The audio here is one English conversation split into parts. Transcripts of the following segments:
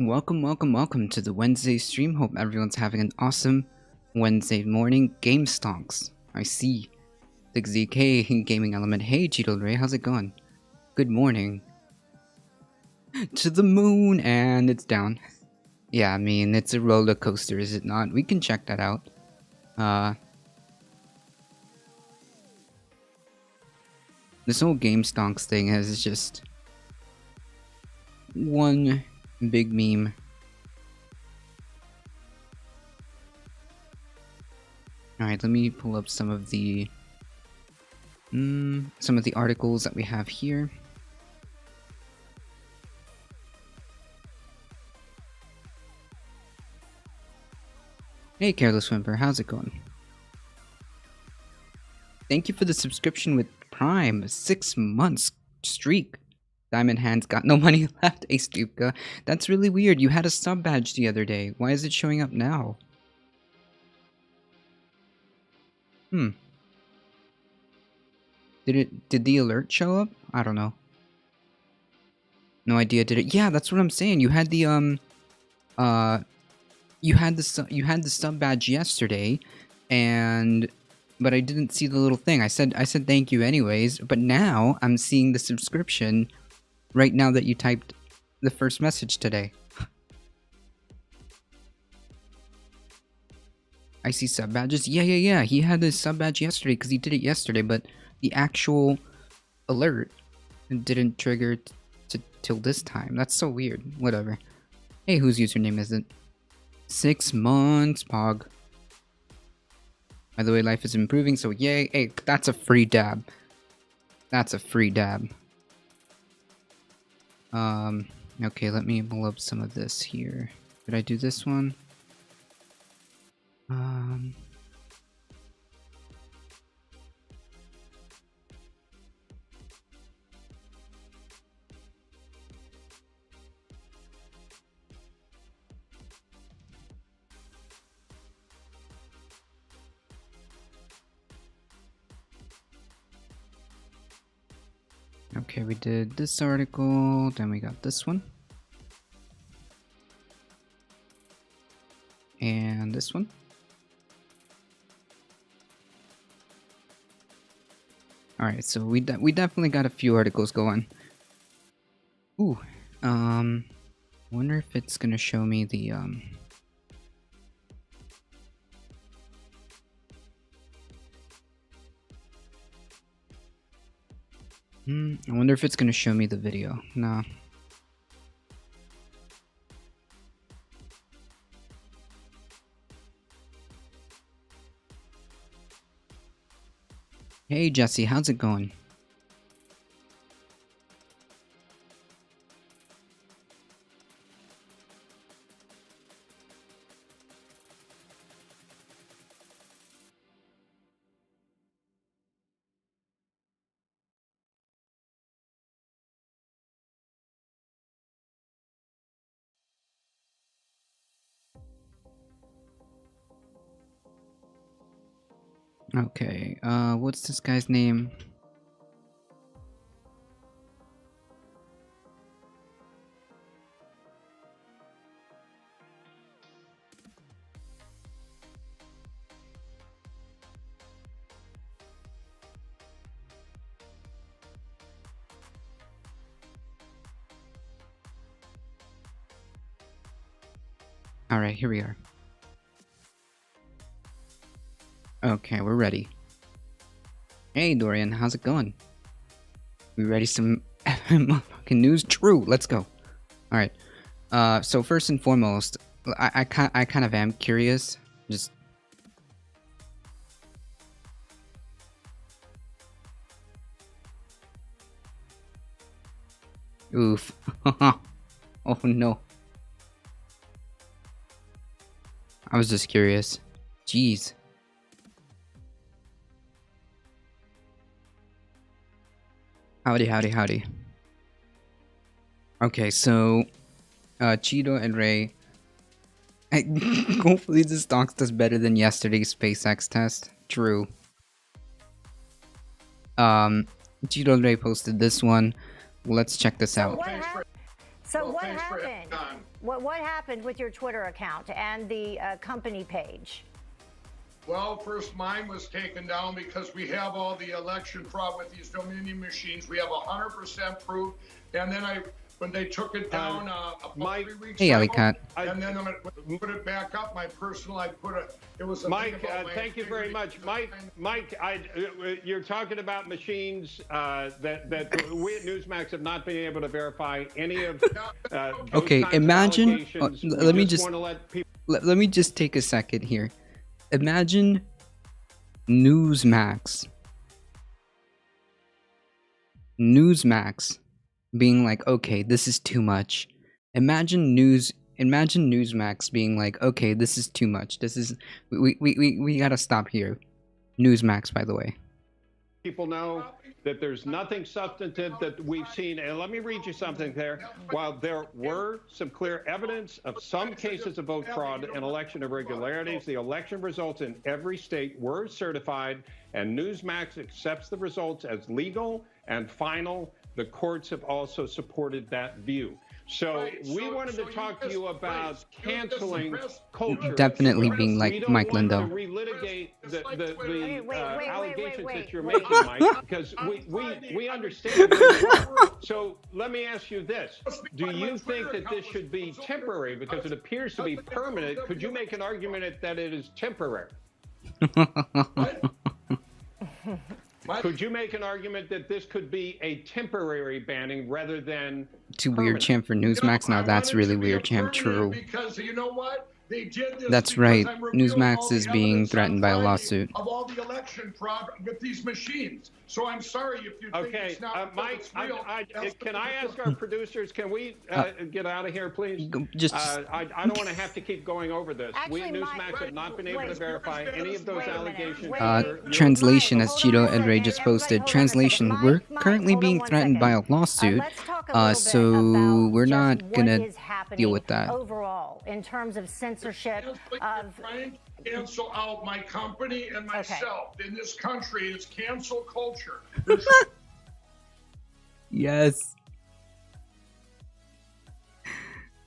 Welcome to the Wednesday stream. Hope everyone's having an awesome Wednesday morning. Game Stonks. I see. 6ZK Gaming Element. Hey, Cheeto Ray, how's it going? Good morning. To the moon, and it's down. Yeah, I mean, it's a roller coaster, is it not? We can check that out. This whole Game Stonks thing is just one big meme. Alright, let me pull up some of the articles that we have here. Hey, Careless Whimper, how's it going? Thank you for the subscription with Prime. 6 months streak. Diamond Hands got no money left. Hey, Stupka. That's really weird. You had a sub badge the other day. Why is it showing up now? Did the alert show up? I don't know. No idea. Did it? Yeah, that's what I'm saying. You had the you had the sub badge yesterday, but I didn't see the little thing. I said thank you anyways, but now I'm seeing the subscription right now that you typed the first message today. I see sub badges. Yeah. He had the sub badge yesterday because he did it yesterday, but the actual alert didn't trigger till this time. That's so weird. Whatever. Hey, whose username is it? 6 months, Pog. By the way, life is improving, so yay. Hey, that's a free dab. That's a free dab. Okay, let me pull up some of this here. Did I do this one? Okay, we did this article, then we got this one. And this one. Alright, so we definitely got a few articles going. Ooh, wonder if it's gonna show me the, I wonder if it's gonna show me the video. Nah. Hey Jesse, how's it going? Okay, what's this guy's name? Alright, here we are. Okay, we're ready. Hey Dorian, how's it going? We ready some fucking news? True, let's go. Alright. So first and foremost, I kind of am curious. Just oof. Oh no. I was just curious. Jeez. Howdy. Okay, so Cheeto and Ray. Hopefully this Stonks does better than yesterday's SpaceX test. True. Cheeto and Ray posted this one. Let's check this out. So Well, what thanks for having happened? me on. What happened with your Twitter account and the company page? Well, first mine was taken down because we have all the election fraud with these Dominion machines. We have 100% proof. And then when they took it down about Mike, 3 weeks Hey, ago, Alley Cat. and then when I put it back up, my personal, it was a Mike, thing about my thank you very integrity. much. Mike, you're talking about machines that we at Newsmax have not been able to verify any of those Okay, kinds of imagine. allegations. We Let me just want to let people. let me just take a second here. Imagine Newsmax being like, okay, this is too much. Imagine Newsmax being like, okay, this is too much. This is we gotta stop here. Newsmax, by the way. People know that there's nothing substantive that we've seen. And let me read you something there. While there were some clear evidence of some cases of vote fraud and election irregularities, the election results in every state were certified, and Newsmax accepts the results as legal and final. The courts have also supported that view. So we wanted to talk to you about canceling culture. Definitely being like Mike Lindell. We don't want to relitigate the Wait. allegations that you're making, Mike, because we understand where you're wrong. So let me ask you this. Do you think that this should be temporary because it appears to be permanent? Could you make an argument that it is temporary? Could you make an argument that this could be a temporary banning rather than Too weird, champ, for Newsmax. Now that's really weird, champ. True. Because you know what? They did this. That's right. Newsmax is being threatened by a lawsuit. Of all the election fraud with these machines. So I'm sorry if you think Okay, it's not. Mike, can I ask our producers, can we get out of here, please? Just I don't want to have to keep going over this. We at Actually, Newsmax have not been able to verify any of those Wait a minute. allegations. Wait a minute. translation, as Hold Cheeto on a and Ray second. just Everybody posted. hold on a second. Translation: Mike, we're Mike, currently hold on being one threatened by a second. lawsuit. Let's talk a little bit So about we're just not what gonna is happening deal with that. overall in terms of censorship of. Trying to cancel out my company and myself in this country. It's cancel culture. Yes.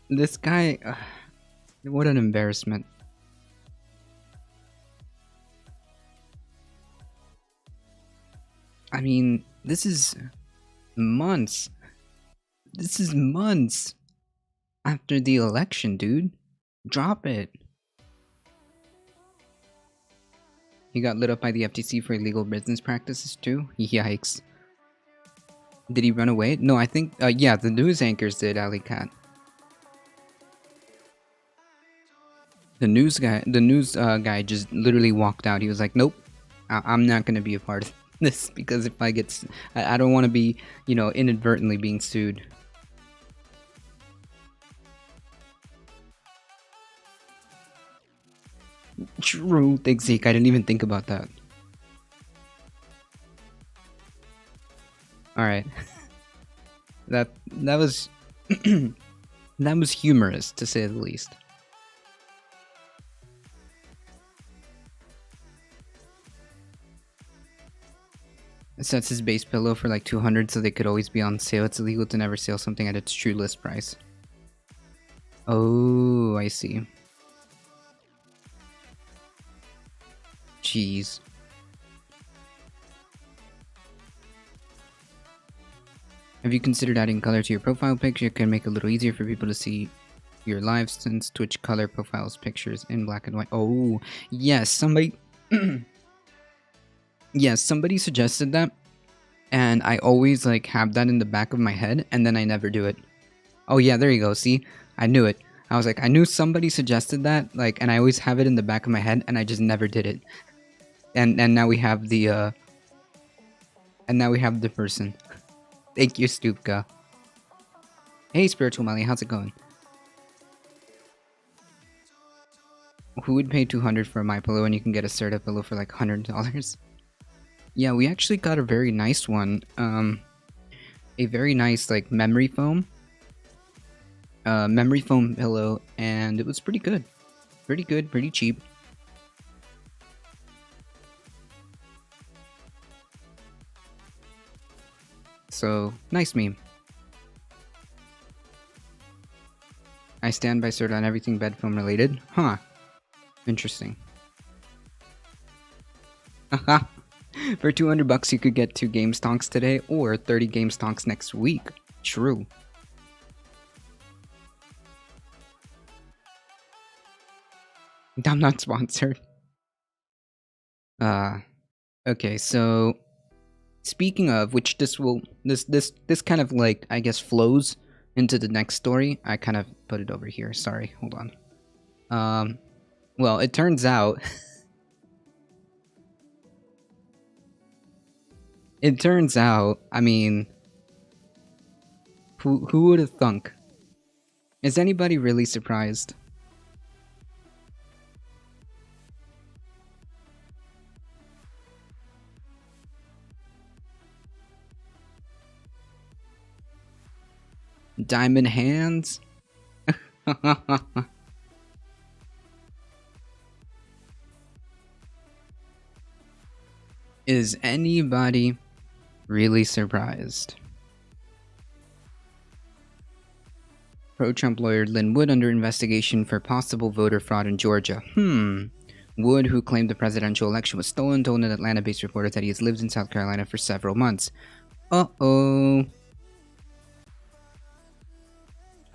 This guy, what an embarrassment. I mean, this is months. This is months after the election, dude. Drop it. He got lit up by the FTC for illegal business practices too? Yikes. Did he run away? No, I think, yeah, the news anchors did, Alley Cat. The news guy just literally walked out. He was like, nope, I'm not going to be a part of this because if I get, I don't want to be, you know, inadvertently being sued. True. Thanks, Zeke. I didn't even think about that. Alright. That was that was humorous, to say the least. It sets his base pillow for like 200 so they could always be on sale. It's illegal to never sell something at its true list price. Oh, I see. Jeez. Have you considered adding color to your profile picture? It can make it a little easier for people to see your live since Twitch color profiles pictures in black and white. Oh, yes, somebody... yes, somebody suggested that. And I always, like, have that in the back of my head, and then I never do it. Oh, yeah, there you go, see? I knew it. I was like, I knew somebody suggested that, like, and I always have it in the back of my head, and I just never did it. And now we have the, and now we have the person. Thank you, Stupka. Hey, Spiritual Melly, how's it going? Who would pay $200 for a My Pillow and you can get a Serta pillow for like $100? Yeah, we actually got a very nice one. A very nice, like, memory foam pillow, and it was pretty good. Pretty good, pretty cheap. So, nice meme. I stand by Sir on everything bed film related. Huh. Interesting. Haha. For 200 bucks, you could get 2 game stonks today or 30 game stonks next week. True. I'm not sponsored. Okay, so speaking of which, this kind of like, I guess, flows into the next story. I kind of put it over here. Sorry, hold on. Well, it turns out I mean, who would have thunk? Is anybody really surprised? Diamond hands? Is anybody really surprised? Pro-Trump lawyer Lynn Wood under investigation for possible voter fraud in Georgia. Wood, who claimed the presidential election was stolen, told an Atlanta-based reporter that he has lived in South Carolina for several months. Uh-oh.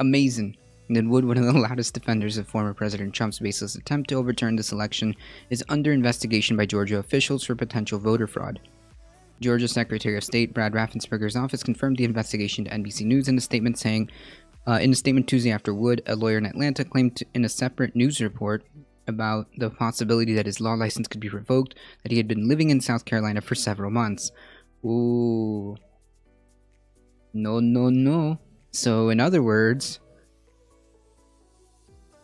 Amazing. Lynn Wood, one of the loudest defenders of former President Trump's baseless attempt to overturn this election, is under investigation by Georgia officials for potential voter fraud. Georgia Secretary of State Brad Raffensperger's office confirmed the investigation to NBC News in a statement saying, in a statement Tuesday after Wood, a lawyer in Atlanta, claimed in a separate news report about the possibility that his law license could be revoked, that he had been living in South Carolina for several months. Ooh. No. So, in other words,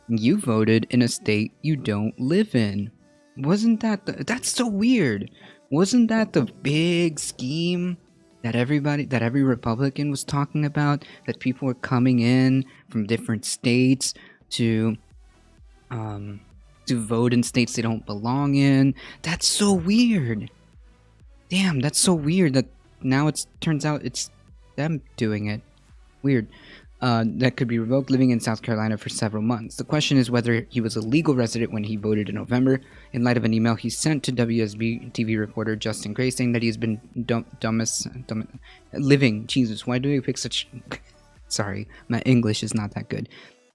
you voted in a state you don't live in. Wasn't that that's so weird. Wasn't that the big scheme that every Republican was talking about? That people were coming in from different states to vote in states they don't belong in. That's so weird. Damn, that's so weird that now turns out it's them doing it. Weird. That could be revoked, living in South Carolina for several months. The question is whether he was a legal resident when he voted in November, in light of an email he sent to WSB TV reporter Justin Gray saying that he has been living. Jesus, why do we pick such... Sorry, my English is not that good.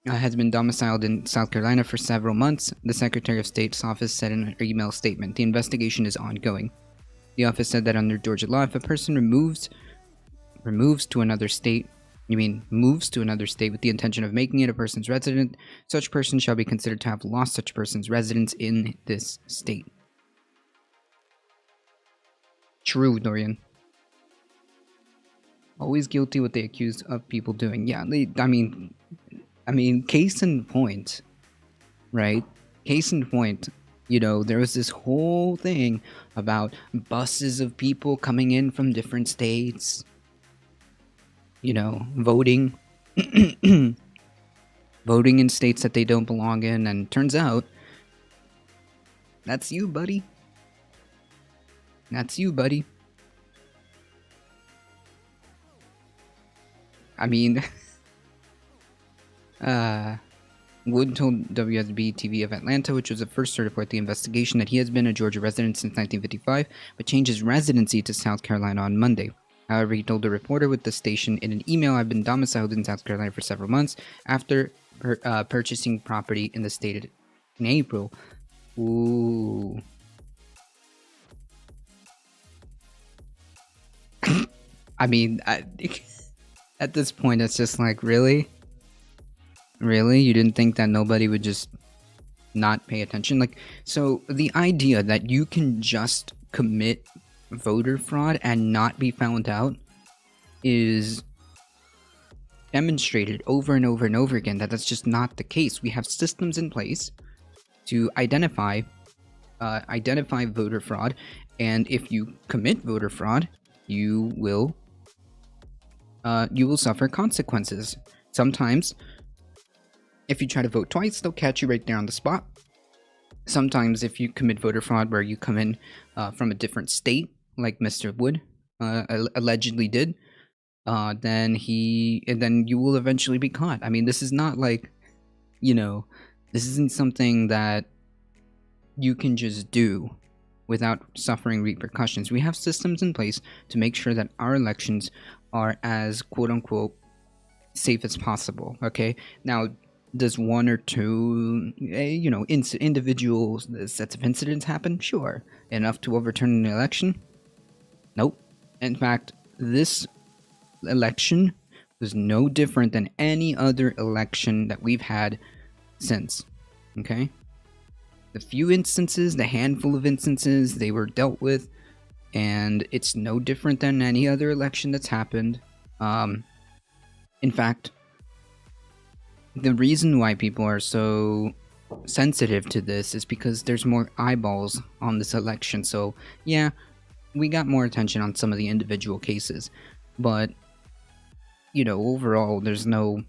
Has been domiciled in South Carolina for several months, the Secretary of State's office said in an email statement. The investigation is ongoing. The office said that under Georgia law, if a person moves to another state with the intention of making it a person's resident, such person shall be considered to have lost such person's residence in this state. True, Dorian. Always guilty what they accuse of people doing. Yeah, I mean, case in point, right? Case in point, there was this whole thing about buses of people coming in from different states, voting voting in states that they don't belong in, and turns out that's you, buddy. I mean, Wood told WSB TV of Atlanta, which was the first to report the investigation, that he has been a Georgia resident since 1955, but changed his residency to South Carolina on Monday. However, he told the reporter with the station in an email, "I've been domiciled in South Carolina for several months after purchasing property in the state in April." Ooh. I mean, at this point, it's just like, really? Really? You didn't think that nobody would just not pay attention? Like, so the idea that you can just commit voter fraud and not be found out is demonstrated over and over and over again that that's just not the case. We have systems in place to identify voter fraud, and if you commit voter fraud, you will suffer consequences. Sometimes, if you try to vote twice, they'll catch you right there on the spot. Sometimes, if you commit voter fraud where you come in from a different state, like Mr. Wood allegedly did, then you will eventually be caught. I mean, this is not like you know, this isn't something that you can just do without suffering repercussions. We have systems in place to make sure that our elections are as quote unquote safe as possible. Okay, now does one or two, individual sets of incidents happen? Sure, enough to overturn an election? Nope. In fact, this election was no different than any other election that we've had since. Okay? The few instances, the handful of instances, they were dealt with, and it's no different than any other election that's happened. In fact, the reason why people are so sensitive to this is because there's more eyeballs on this election. So, yeah, we got more attention on some of the individual cases, but overall there's no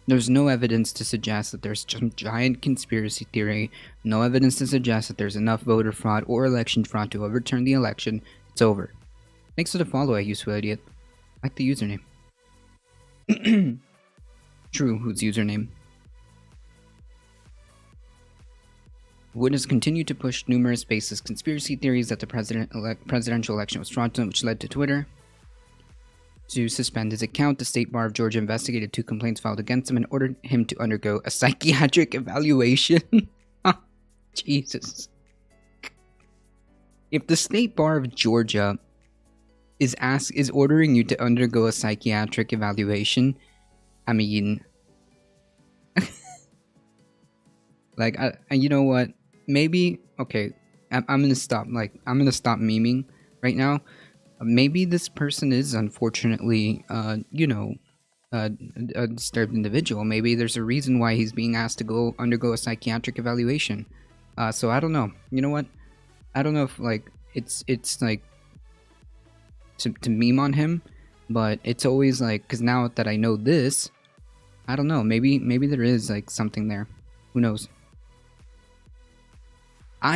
evidence to suggest that there's some giant conspiracy theory, no evidence to suggest that there's enough voter fraud or election fraud to overturn the election. It's over. Thanks for the follow, I useful idiot. Like the username. True, whose username? Wood has continued to push numerous baseless conspiracy theories that the presidential election was fraudulent, which led to Twitter to suspend his account. The State Bar of Georgia investigated 2 complaints filed against him and ordered him to undergo a psychiatric evaluation. Jesus. If the State Bar of Georgia is ordering you to undergo a psychiatric evaluation, I mean, like, you know what? Maybe, okay, I'm gonna stop. Like, I'm gonna stop memeing right now. Maybe this person is unfortunately, a disturbed individual. Maybe there's a reason why he's being asked to undergo a psychiatric evaluation. So I don't know. You know what? I don't know if like it's like to meme on him, but it's always like, because now that I know this, I don't know. Maybe there is like something there. Who knows?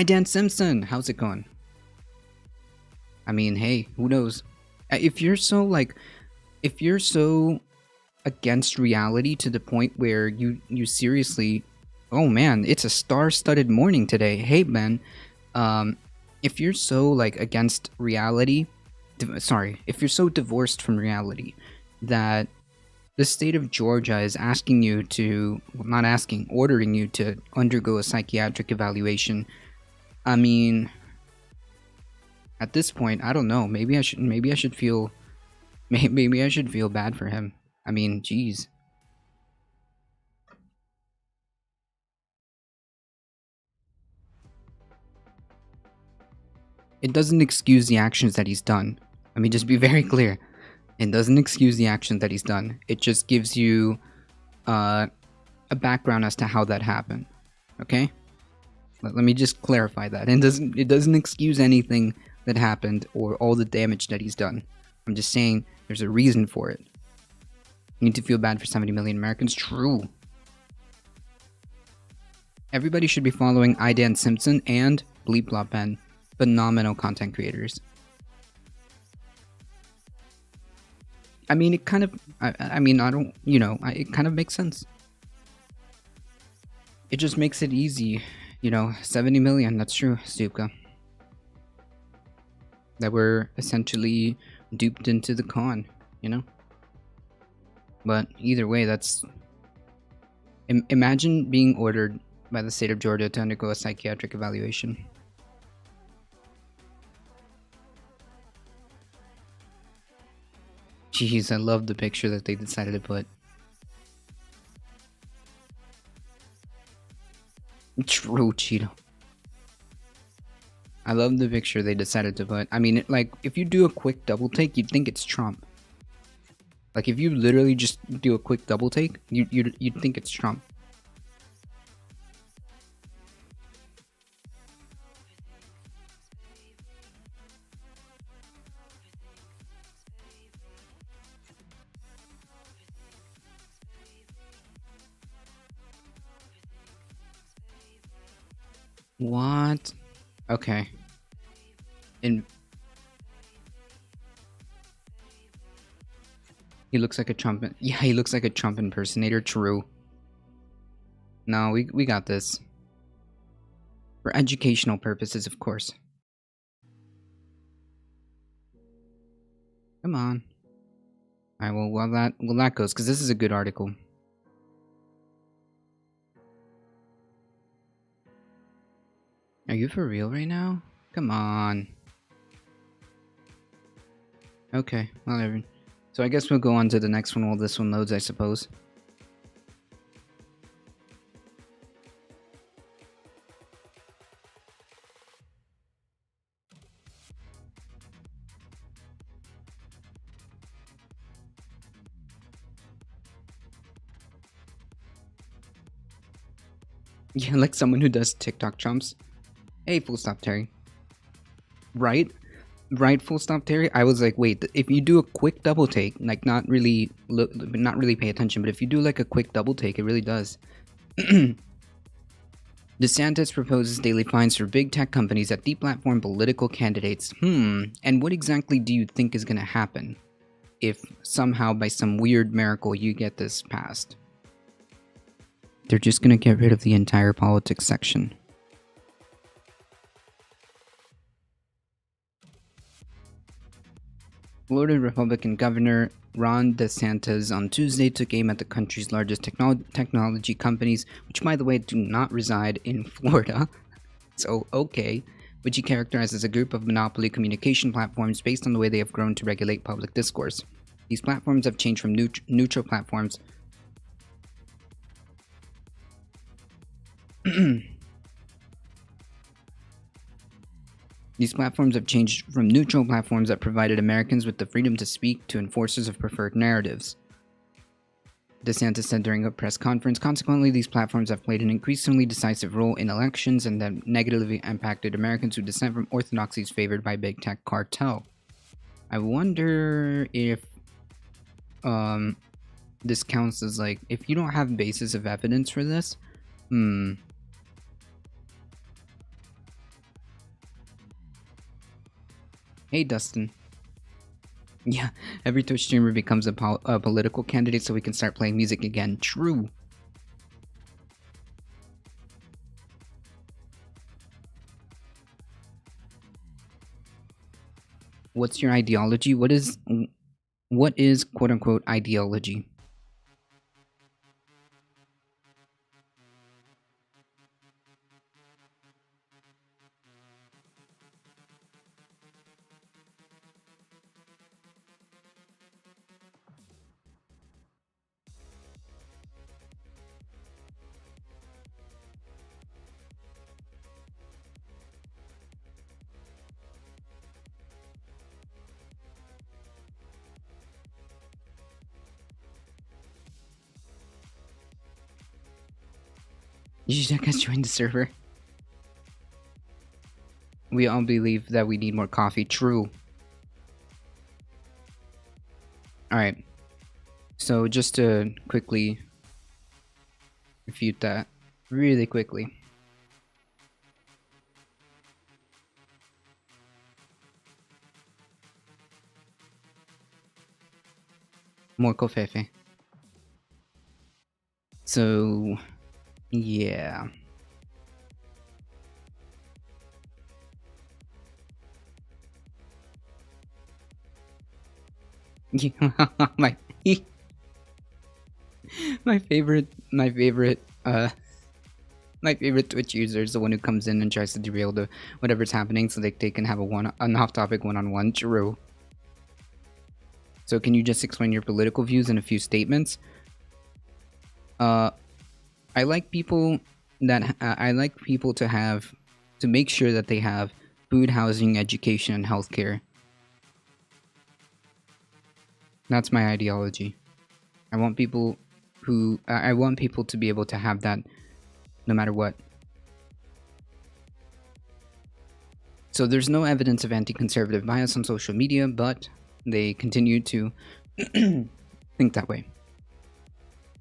Dan Simpson, how's it going? I mean, hey, who knows? If you're so against reality to the point where you seriously, oh man, it's a star-studded morning today. Hey man, if you're so like against reality, if you're so divorced from reality that the state of Georgia is asking you to, well, not asking, ordering you to undergo a psychiatric evaluation, I mean, at this point, I don't know. Maybe I should feel bad for him. I mean, geez. It doesn't excuse the actions that he's done. Let me just be very clear. It doesn't excuse the actions that he's done. It just gives you a background as to how that happened. Okay? Let me just clarify that. It doesn't excuse anything that happened or all the damage that he's done. I'm just saying there's a reason for it. You need to feel bad for 70 million Americans. True. Everybody should be following Dan Simpson and Bleep Blop Pen. Phenomenal content creators. I mean, it kind of, it kind of makes sense. It just makes it easy. 70 million, that's true, Stupka. That were essentially duped into the con, But either way, that's... Imagine being ordered by the state of Georgia to undergo a psychiatric evaluation. Jeez, I love the picture that they decided to put. True, Cheeto. I love the picture they decided to put. I mean, if you do a quick double take, you'd think it's Trump. Like, if you literally just do a quick double take, you'd think it's Trump. What? Okay. He looks like a Trump. Yeah, he looks like a Trump impersonator. True. No, we got this. For educational purposes, of course. Come on. Alright, well, while that goes, because this is a good article. Are you for real right now? Come on. Okay, whatever. So I guess we'll go on to the next one while this one loads, I suppose. Yeah, like someone who does TikTok jumps. Hey, full stop, Terry. Right? Right, full stop, Terry. I was like, wait, if you do a quick double take, like not really pay attention, but if you do like a quick double take, it really does. DeSantis proposes daily fines for big tech companies that deplatform political candidates. And what exactly do you think is gonna happen if somehow by some weird miracle you get this passed? They're just gonna get rid of the entire politics section. Florida Republican Governor Ron DeSantis on Tuesday took aim at the country's largest technology companies, which by the way do not reside in Florida. So, okay. Which he characterized as a group of monopoly communication platforms based on the way they have grown to regulate public discourse. These platforms have changed from neutral platforms These platforms have changed from neutral platforms that provided Americans with the freedom to speak to enforcers of preferred narratives. DeSantis said during a press conference, consequently, these platforms have played an increasingly decisive role in elections and have negatively impacted Americans who dissent from orthodoxies favored by big tech cartel. I wonder if this counts as like, if you don't have basis of evidence for this, Hey, Dustin. Yeah, every Twitch streamer becomes a political candidate so we can start playing music again. True. What's your ideology? What is quote-unquote ideology? You should just join the server. We all believe that we need more coffee. True. Alright. So just to quickly refute that. Really quickly. More covfefe. So... yeah. my favorite Twitch user is the one who comes in and tries to derail the whatever's happening so they can have an off-topic one-on-one. True. So can you just explain your political views in a few statements? I like people to make sure that they have food, housing, education, and healthcare. That's my ideology. I want people to be able to have that no matter what. So there's no evidence of anti-conservative bias on social media, but they continue to think that way.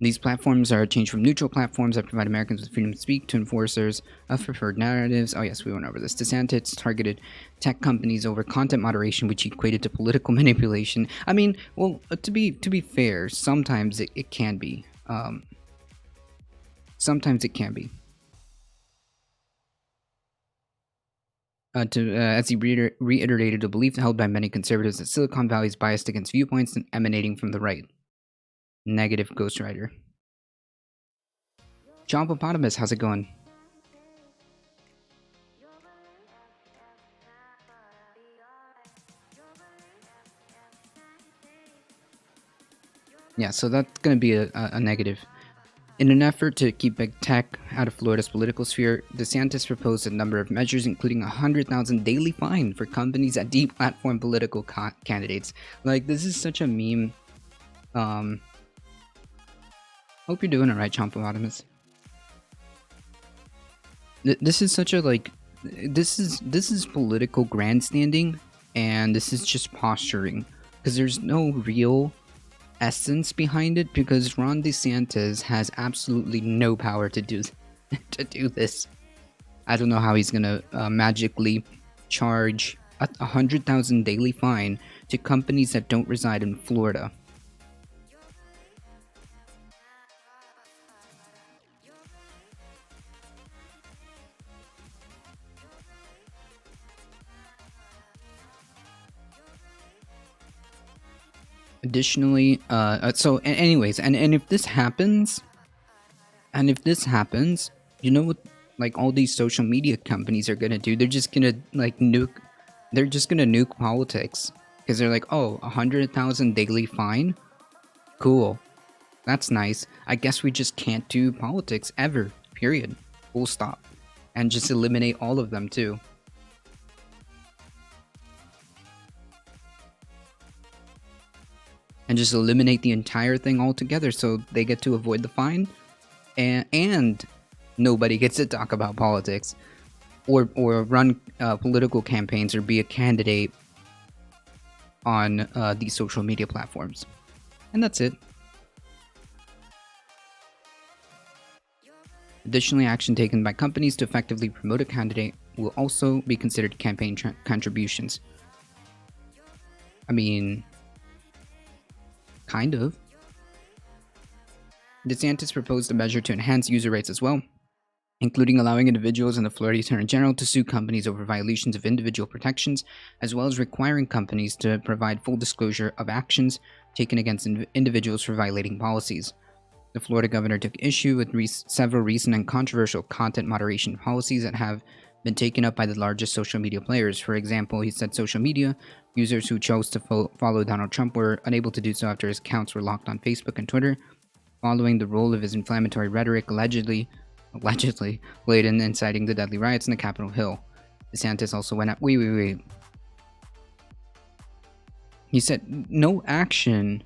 These platforms are a change from neutral platforms that provide Americans with freedom to speak to enforcers of preferred narratives. Oh yes, we went over this. DeSantis targeted tech companies over content moderation, which equated to political manipulation. I mean, well, to be fair, sometimes it can be. Sometimes it can be. As he reiterated a belief held by many conservatives that Silicon Valley is biased against viewpoints emanating from the right. Negative ghostwriter. Chompopotamus, how's it going? Yeah, so that's going to be a negative. In an effort to keep big tech out of Florida's political sphere, DeSantis proposed a number of measures, including a $100,000 daily fine for companies that deplatform political candidates. Like, this is such a meme. Hope you're doing alright, Chompopotamus. This is such a, like, this is political grandstanding, and this is just posturing, because there's no real essence behind it, because Ron DeSantis has absolutely no power to do this. I don't know how he's gonna magically charge a $100,000 daily fine to companies that don't reside in Florida. Additionally, anyways, and if this happens, you know what, like, all these social media companies are gonna do? They're just gonna, like, nuke politics, because they're like, oh, 100,000 daily fine? Cool. That's nice. I guess we just can't do politics ever, period. Full stop. And just eliminate all of them, too. And just eliminate the entire thing altogether, so they get to avoid the fine, and nobody gets to talk about politics, or run political campaigns, or be a candidate on these social media platforms. And that's it. Additionally, action taken by companies to effectively promote a candidate will also be considered campaign contributions. I mean, kind of. DeSantis proposed a measure to enhance user rights as well, including allowing individuals and the Florida Attorney General to sue companies over violations of individual protections, as well as requiring companies to provide full disclosure of actions taken against individuals for violating policies. The Florida governor took issue with several recent and controversial content moderation policies that have been taken up by the largest social media players. For example, he said social media users who chose to follow Donald Trump were unable to do so after his accounts were locked on Facebook and Twitter, following the role of his inflammatory rhetoric allegedly played in inciting the deadly riots in the Capitol Hill. DeSantis also went up. Wait. He said no action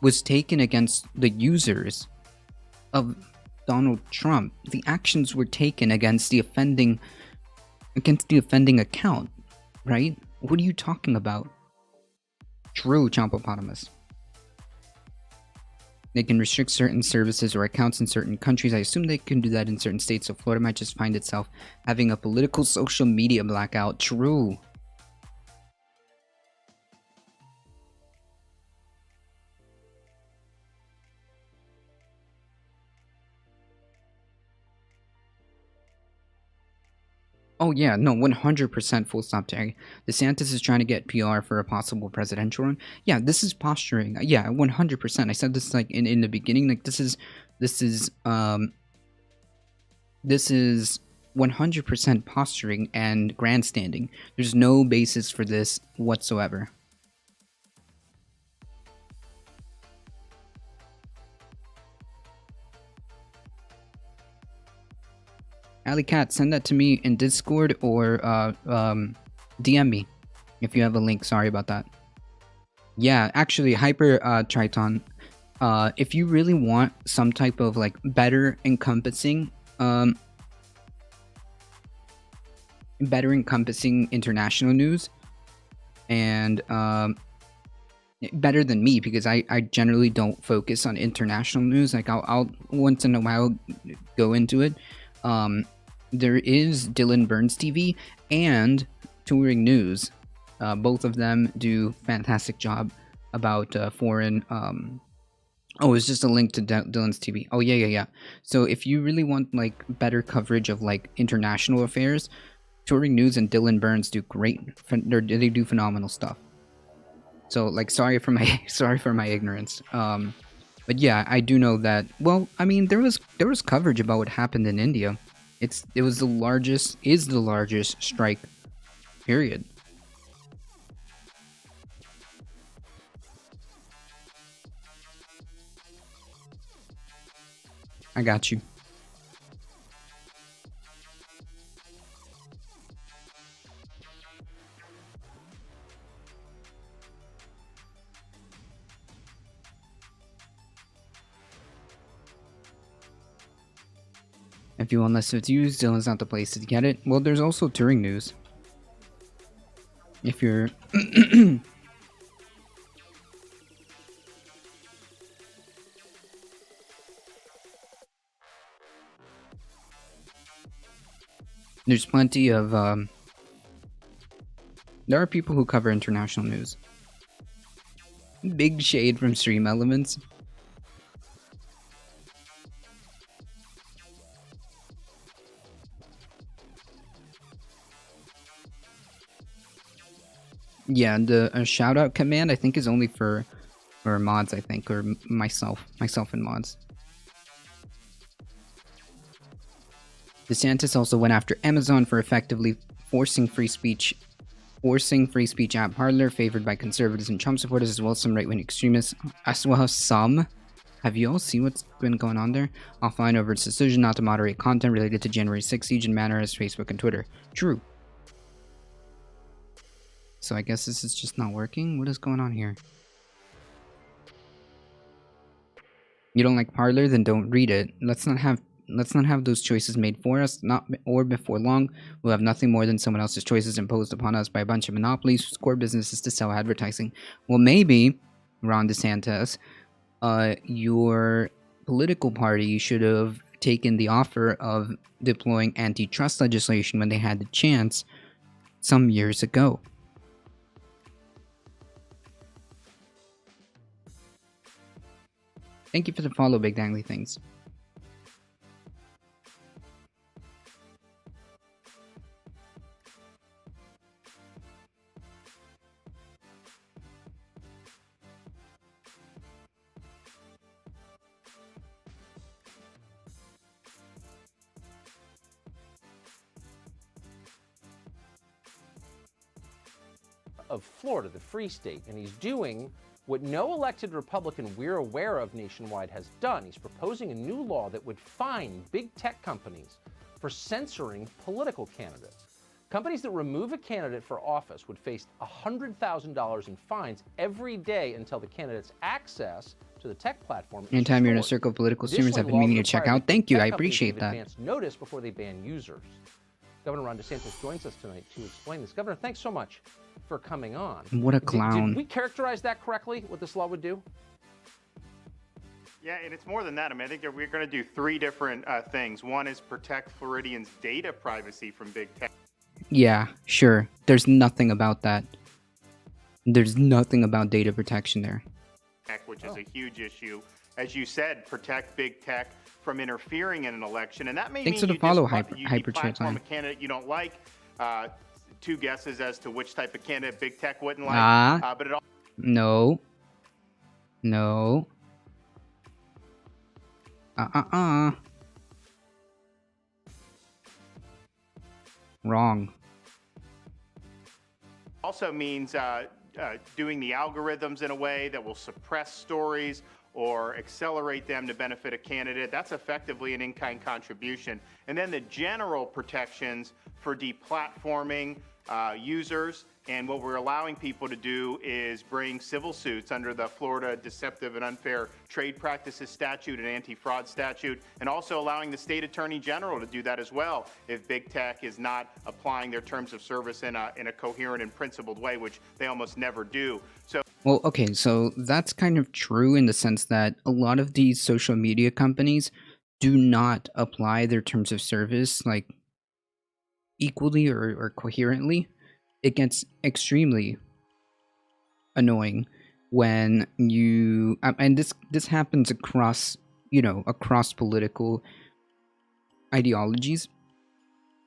was taken against the users of Donald Trump. The actions were taken against the offending account, right? What are you talking about? True, Chompopotamus. They can restrict certain services or accounts in certain countries. I assume they can do that in certain states, so Florida might just find itself having a political social media blackout. True. Oh yeah, no, 100% full stop, Terry. DeSantis is trying to get PR for a possible presidential run. Yeah, this is posturing. Yeah, 100%. I said this like in the beginning. Like this is 100% posturing and grandstanding. There's no basis for this whatsoever. Alley Cat, send that to me in Discord or DM me if you have a link. Sorry about that. Yeah, actually, Hyper Triton, if you really want some type of like better encompassing international news, and better than me, because I generally don't focus on international news. Like I'll once in a while go into it. There is Dylan Burns TV and Touring News. Both of them do fantastic job about foreign. Oh, it's just a link to Dylan's TV. Oh yeah. So if you really want like better coverage of like international affairs, Touring News and Dylan Burns do great. They do phenomenal stuff. So like, sorry for my ignorance. But yeah, I do know that. Well, I mean, there was coverage about what happened in India. Is the largest strike, period. I got you. If you want less views, Dylan's not the place to get it. Well, there's also Touring News. If you're... There's plenty of... There are people who cover international news. Big shade from Stream Elements. Yeah, the shout out command I think is only for mods, I think, or myself and mods. DeSantis also went after Amazon for effectively forcing free speech app Parler, favored by conservatives and Trump supporters, as well as some right-wing extremists, as well as some. Have you all seen what's been going on there? Offline over its decision not to moderate content related to January 6th siege in manner as Facebook and Twitter. True. So I guess this is just not working? What is going on here? You don't like Parler? Then don't read it. Let's not have those choices made for us. Or before long, we'll have nothing more than someone else's choices imposed upon us by a bunch of monopolies whose core business is to sell advertising. Well, maybe, Ron DeSantis, your political party should have taken the offer of deploying antitrust legislation when they had the chance some years ago. Thank you for the follow, Big Dangly Things. Of Florida, the Free State, and he's doing what no elected Republican we're aware of nationwide has done. He's proposing a new law that would fine big tech companies for censoring political candidates. Companies that remove a candidate for office would face $100,000 in fines every day until the candidate's access to the tech platform is Anytime you're in a restored. circle of political streamers, I've been Additionally, meaning to check laws out. Thank you, require I tech companies to appreciate give that. advance notice before they ban users. Governor Ron DeSantis joins us tonight to explain this. Governor, thanks so much for coming on. What a clown. Did we characterize that correctly, what this law would do? Yeah, and it's more than that. I mean, I think that we're going to do three different things. One is protect Floridians' data privacy from big tech. Yeah, sure. There's nothing about that. There's nothing about data protection there. Which is a huge issue. As you said, protect big tech from interfering in an election, and that may Thanks mean for the you follow, just Hyper platform a candidate you don't like. Two guesses as to which type of candidate big tech wouldn't like. But it all No. Wrong. also means doing the algorithms in a way that will suppress stories or accelerate them to benefit a candidate. That's effectively an in-kind contribution. And then the general protections for deplatforming users. And what we're allowing people to do is bring civil suits under the Florida Deceptive and Unfair Trade Practices Statute and Anti-Fraud Statute, and also allowing the state attorney general to do that as well if big tech is not applying their terms of service in a coherent and principled way, which they almost never do. So, well, okay, so that's kind of true in the sense that a lot of these social media companies do not apply their terms of service like equally or coherently. it gets extremely annoying when you and this happens across, across political ideologies.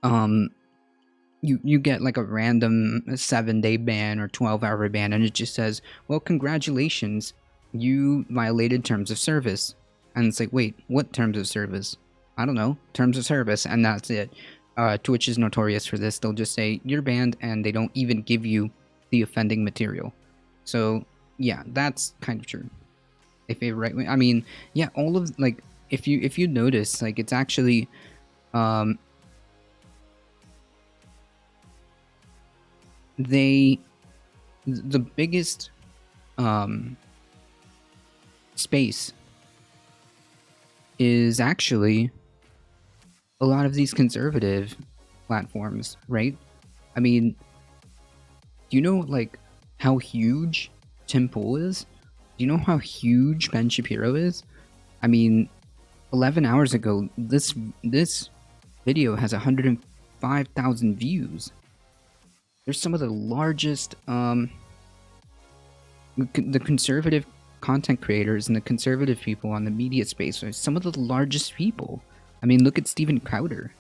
You get like a random 7-day ban or 12-hour ban, and it just says, well, congratulations, you violated terms of service. And it's like, wait, what terms of service? I don't know, terms of service, and that's it. Twitch is notorious for this. They'll just say you're banned, and they don't even give you the offending material. So yeah, that's kind of true. If a right wing, I mean, yeah, all of, like, if you notice, like, it's actually the biggest space is actually a lot of these conservative platforms, right? I mean, do you know, like, how huge Tim Pool is? Do you know how huge Ben Shapiro is? I mean, 11 hours ago, this video has 105,000 views. They're some of the largest, the conservative content creators and the conservative people on the media space are some of the largest people. I mean, look at Steven Crowder.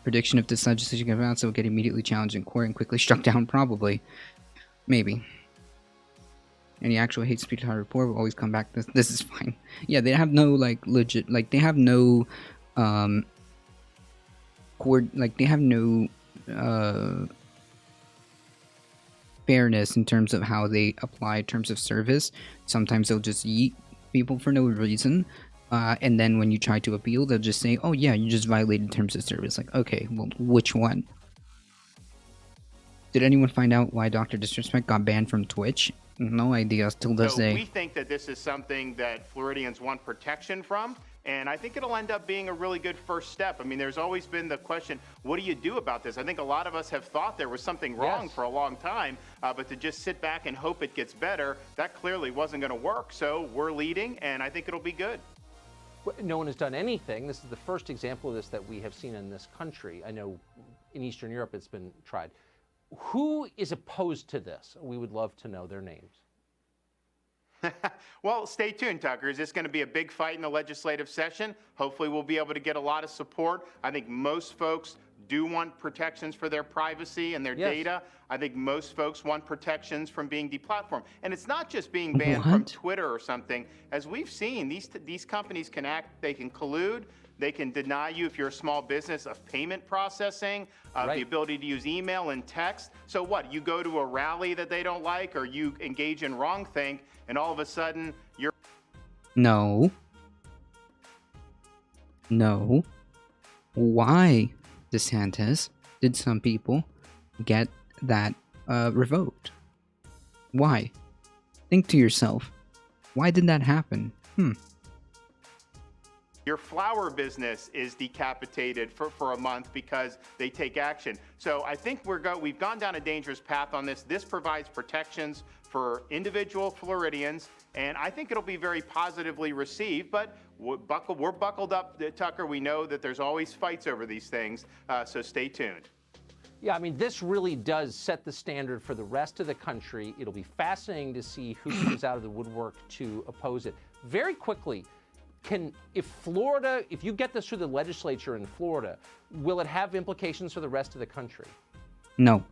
Prediction: if this legislation gets out, it will get immediately challenged in court and quickly struck down. Probably, maybe. Any actual hate speech report will always come back. This is fine. Yeah, they have no, like, legit, like, they have no they have no fairness in terms of how they apply terms of service. Sometimes they'll just yeet people for no reason, and then when you try to appeal, they'll just say, oh yeah, you just violated terms of service. Like, okay, well, which one? Did anyone find out why Dr. Disrespect got banned from Twitch? No idea till this day. We think that this is something that Floridians want protection from, and I think it'll end up being a really good first step. I mean, there's always been the question, what do you do about this? I think a lot of us have thought there was something wrong for a long time, but to just sit back and hope it gets better, that clearly wasn't going to work. So we're leading, and I think it'll be good. No one has done anything. This is the first example of this that we have seen in this country. I know in Eastern Europe it's been tried. Who is opposed to this? We would love to know their names. Well, stay tuned, Tucker. Is this going to be a big fight in the legislative session? Hopefully we'll be able to get a lot of support. I think most folks do want protections for their privacy and their data. I think most folks want protections from being deplatformed. And it's not just being banned from Twitter or something. As we've seen, these companies can act, they can collude. They can deny you, if you're a small business, of payment processing, the ability to use email and text. So what? You go to a rally that they don't like, or you engage in wrongthink, and all of a sudden you're... No. Why, DeSantis, did some people get that revoked? Why? Think to yourself. Why did that happen? Your flower business is decapitated for a month because they take action. So I think we've gone down a dangerous path on this. This provides protections for individual Floridians, and I think it'll be very positively received. But we're buckled up, Tucker. We know that there's always fights over these things, so stay tuned. Yeah, I mean, this really does set the standard for the rest of the country. It'll be fascinating to see who comes out of the woodwork to oppose it. Very quickly, if you get this through the legislature in Florida, will it have implications for the rest of the country? No.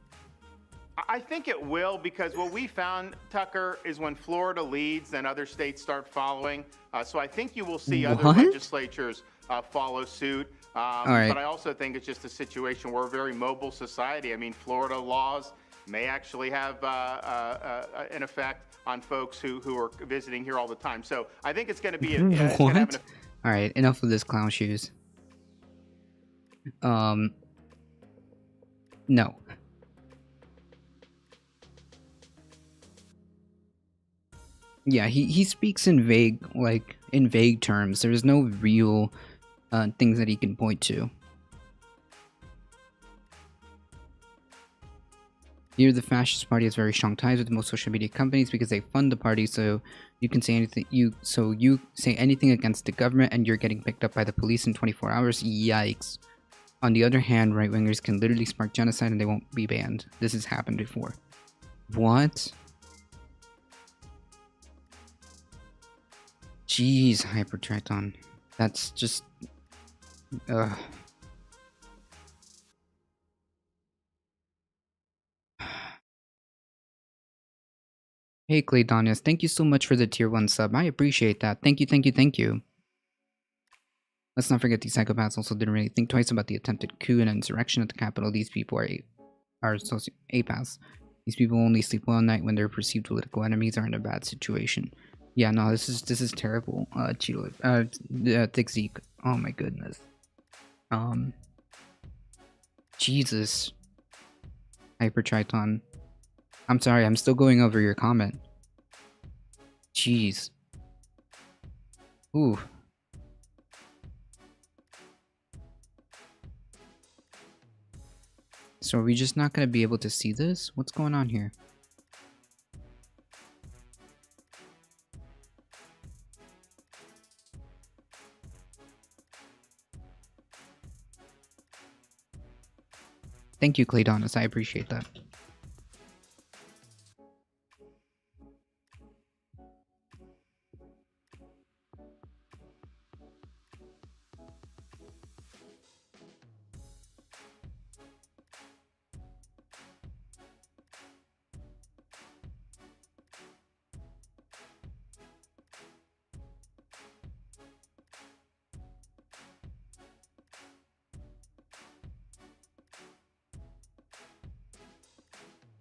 I think it will, because what we found, Tucker, is when Florida leads, then other states start following. So I think you will see other legislatures follow suit. But I also think it's just a situation. We're a very mobile society. I mean, Florida laws may actually have an effect on folks who are visiting here all the time. So I think it's going to be All right, enough of this clown shoes. No. Yeah, he speaks in vague terms. There's no real things that he can point to. Here, the fascist party has very strong ties with most social media companies because they fund the party. So you can say anything. You say anything against the government, and you're getting picked up by the police in 24 hours. Yikes! On the other hand, right wingers can literally spark genocide, and they won't be banned. This has happened before. What? Jeez, Hypertriton. That's just... Ugh. Hey, Claydonius, thank you so much for the tier 1 sub. I appreciate that. Thank you, thank you, thank you. Let's not forget these psychopaths also didn't really think twice about the attempted coup and insurrection at the Capitol. These people are sociopaths. These people only sleep well at night when their perceived political enemies are in a bad situation. Yeah, no, this is terrible. Cheeto, Thick Zeke. Oh my goodness. Jesus. Hypertriton. I'm sorry, I'm still going over your comment. Jeez. Ooh. So are we just not gonna be able to see this? What's going on here? Thank you, Claydonis. I appreciate that.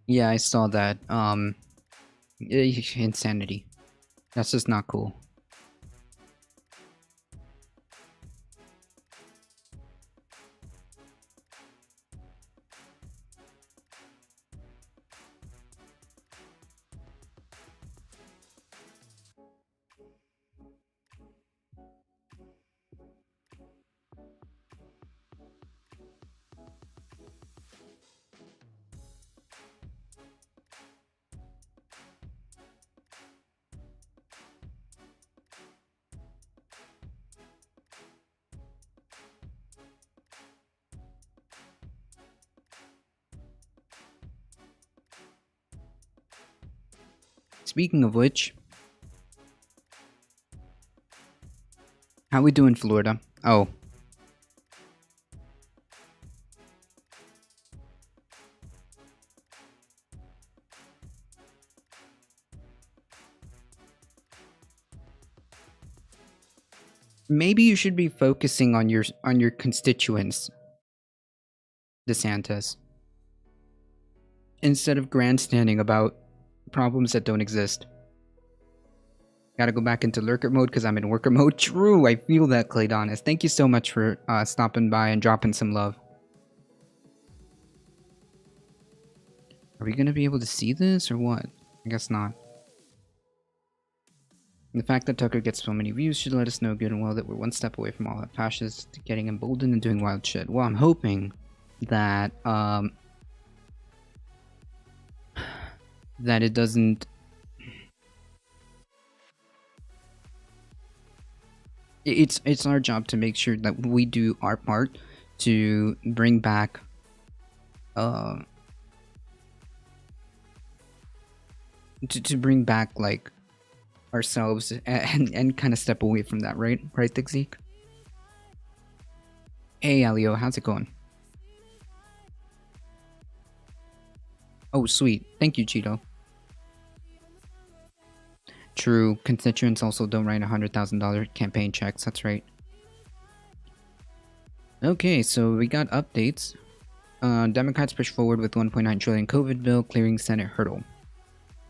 Yeah, I saw that. Insanity. That's just not cool. Speaking of which, how we doing, Florida? Oh. Maybe you should be focusing on your constituents, DeSantis, instead of grandstanding about problems that don't exist. Gotta go back into lurker mode because I'm in worker mode. True, I feel that, Claydonis. Thank you so much for stopping by and dropping some love. Are we gonna be able to see this or what? I guess not. The fact that Tucker gets so many views should let us know good and well that we're one step away from all that fascists getting emboldened and doing wild shit. Well, I'm hoping that that it doesn't... It's our job to make sure that we do our part to bring back to bring back like ourselves and kind of step away from that, right Thick Zeke? Hey Alio, how's it going? Oh sweet, thank you Cheeto. True, constituents also don't write $100,000 campaign checks, that's right. Okay, so we got updates. Democrats push forward with $1.9 trillion COVID bill, clearing Senate hurdle.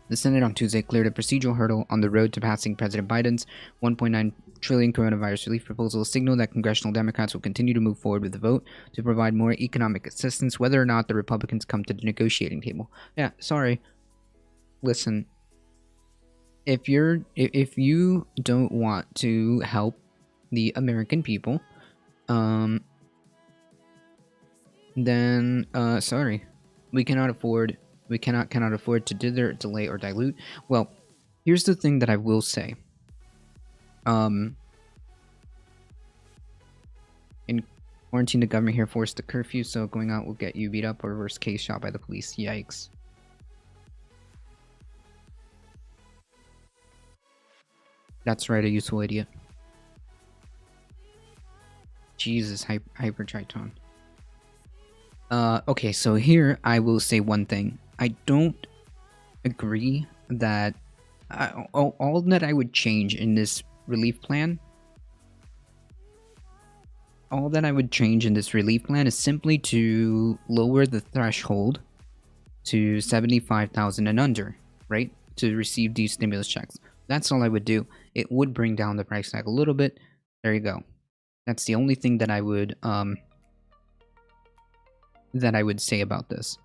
The Senate on Tuesday cleared a procedural hurdle on the road to passing President Biden's $1.9 trillion coronavirus relief proposal, a signal that congressional Democrats will continue to move forward with the vote to provide more economic assistance, whether or not the Republicans come to the negotiating table. Yeah, sorry. Listen. If you don't want to help the American people, then sorry, we cannot afford We cannot afford to dither, delay, or dilute. Well, here's the thing that I will say. In quarantine, the government here forced a curfew, so going out will get you beat up or worst case shot by the police. Yikes. That's right, a useful idiot. Jesus, Hyper Triton. Okay, so here I will say one thing. I don't agree that all that I would change in this relief plan. All that I would change in this relief plan is simply to lower the threshold to 75,000 and under, right? To receive these stimulus checks. That's all I would do. It would bring down the price tag a little bit. There you go. That's the only thing that I would say about this.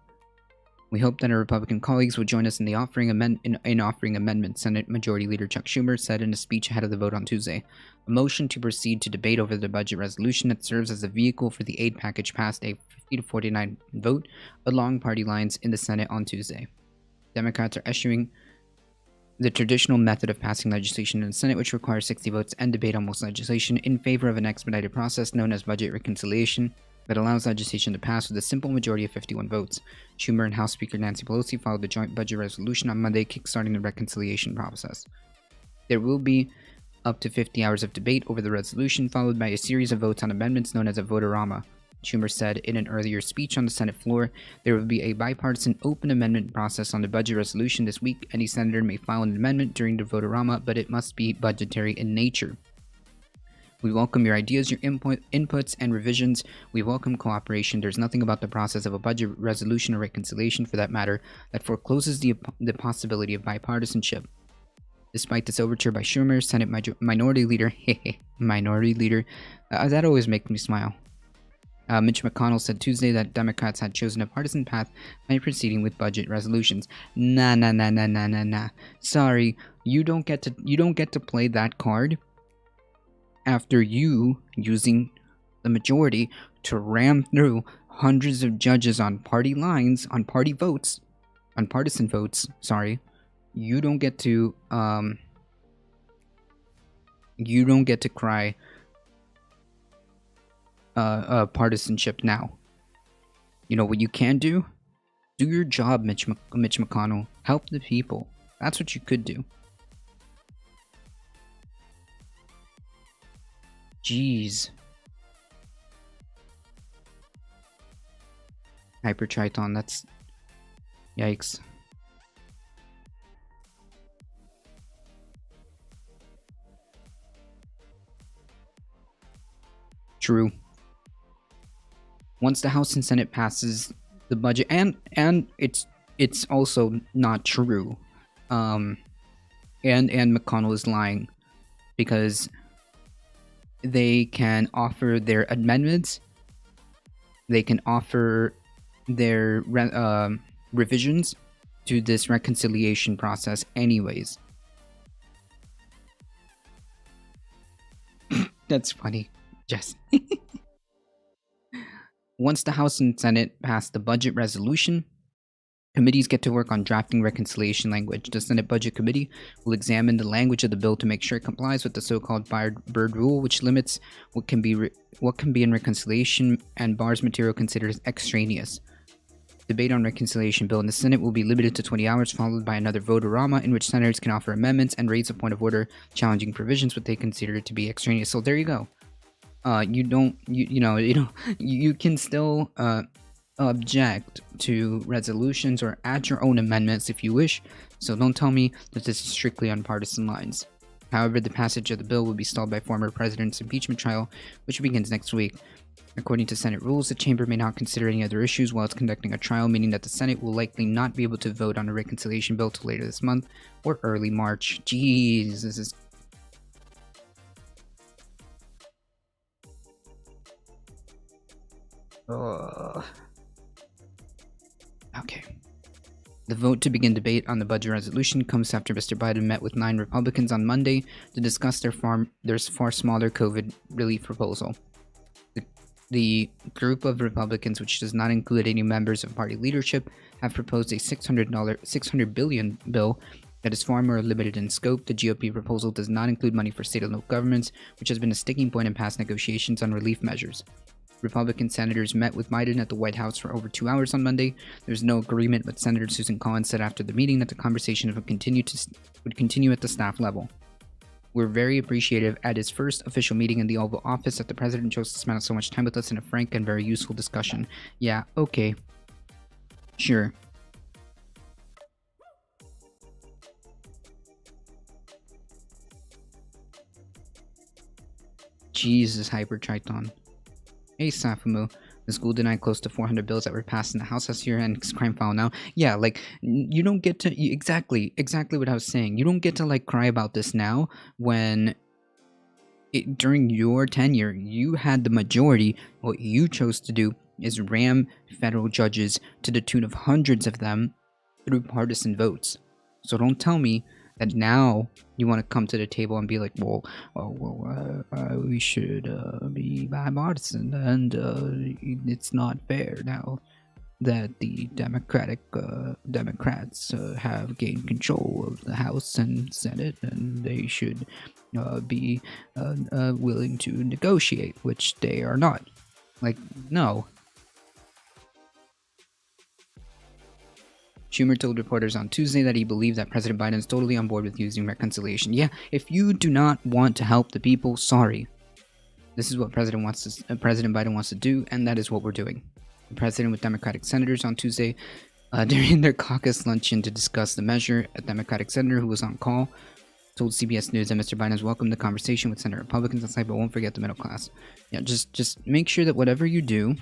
We hope that our Republican colleagues will join us in the offering amendments. Senate Majority Leader Chuck Schumer said in a speech ahead of the vote on Tuesday. A motion to proceed to debate over the budget resolution that serves as a vehicle for the aid package passed a 50-49 vote along party lines in the Senate on Tuesday. Democrats are eschewing the traditional method of passing legislation in the Senate, which requires 60 votes and debate on most legislation, in favor of an expedited process known as budget reconciliation that allows legislation to pass with a simple majority of 51 votes. Schumer and House Speaker Nancy Pelosi filed the joint budget resolution on Monday, kickstarting the reconciliation process. There will be up to 50 hours of debate over the resolution, followed by a series of votes on amendments known as a vote-a-rama. Schumer said in an earlier speech on the Senate floor, there will be a bipartisan open amendment process on the budget resolution this week. Any senator may file an amendment during the vote-a-rama, but it must be budgetary in nature. We welcome your ideas, your inputs, and revisions. We welcome cooperation. There's nothing about the process of a budget resolution or reconciliation, for that matter, that forecloses the possibility of bipartisanship. Despite this overture by Schumer, Senate Minority Leader, that always makes me smile. Mitch McConnell said Tuesday that Democrats had chosen a partisan path by proceeding with budget resolutions. Nah. Sorry, you don't get to play that card after you using the majority to ram through hundreds of judges on party lines, on partisan votes. Sorry, you don't get to cry partisanship now. You know what you can do? Do your job, Mitch McConnell. Help the people. That's what you could do. Jeez. Hyper Triton, that's... Yikes. True. Once the House and Senate passes the budget, and it's also not true. And McConnell is lying, because they can offer their amendments, they can offer their revisions to this reconciliation process anyways. That's funny, Jess. Once the House and Senate pass the budget resolution, committees get to work on drafting reconciliation language. The Senate Budget Committee will examine the language of the bill to make sure it complies with the so-called Byrd Rule, which limits what can be in reconciliation and bars material considered as extraneous. Debate on reconciliation bill in the Senate will be limited to 20 hours, followed by another vote-a-rama in which senators can offer amendments and raise a point of order challenging provisions what they consider to be extraneous. So there you go. You can still object to resolutions or add your own amendments if you wish, so don't tell me that this is strictly on partisan lines. However, the passage of the bill will be stalled by former president's impeachment trial, which begins next week. According to Senate rules, the chamber may not consider any other issues while it's conducting a trial, meaning that the Senate will likely not be able to vote on a reconciliation bill till later this month or early March. Jeez, this is... Okay. The vote to begin debate on the budget resolution comes after Mr. Biden met with 9 Republicans on Monday to discuss their far smaller COVID relief proposal. The group of Republicans, which does not include any members of party leadership, have proposed a $600 billion bill that is far more limited in scope. The GOP proposal does not include money for state and local governments, which has been a sticking point in past negotiations on relief measures. Republican senators met with Biden at the White House for over 2 hours on Monday. There was no agreement, but Senator Susan Collins said after the meeting that the conversation would continue at the staff level. We're very appreciative at his first official meeting in the Oval Office that the president chose to spend so much time with us in a frank and very useful discussion. Yeah, okay. Sure. Jesus, Hyper Triton. Hey, Safumu. The school denied close to 400 bills that were passed in the House last year and it's crime file now. Yeah, like, you don't get to... Exactly what I was saying. You don't get to, like, cry about this now when... during your tenure, you had the majority. What you chose to do is ram federal judges to the tune of hundreds of them through partisan votes. So don't tell me that now you want to come to the table and be like, we should be bipartisan, and it's not fair now that the Democrats have gained control of the House and Senate, and they should be willing to negotiate, which they are not. Like, no. Schumer told reporters on Tuesday that he believed that President Biden is totally on board with using reconciliation. Yeah, if you do not want to help the people, sorry. This is what President Biden wants to do, and that is what we're doing. The president with Democratic senators on Tuesday during their caucus luncheon to discuss the measure. A Democratic senator who was on call told CBS News that Mr. Biden has welcomed the conversation with Senate Republicans inside, but won't forget the middle class. Yeah, just make sure that whatever you do,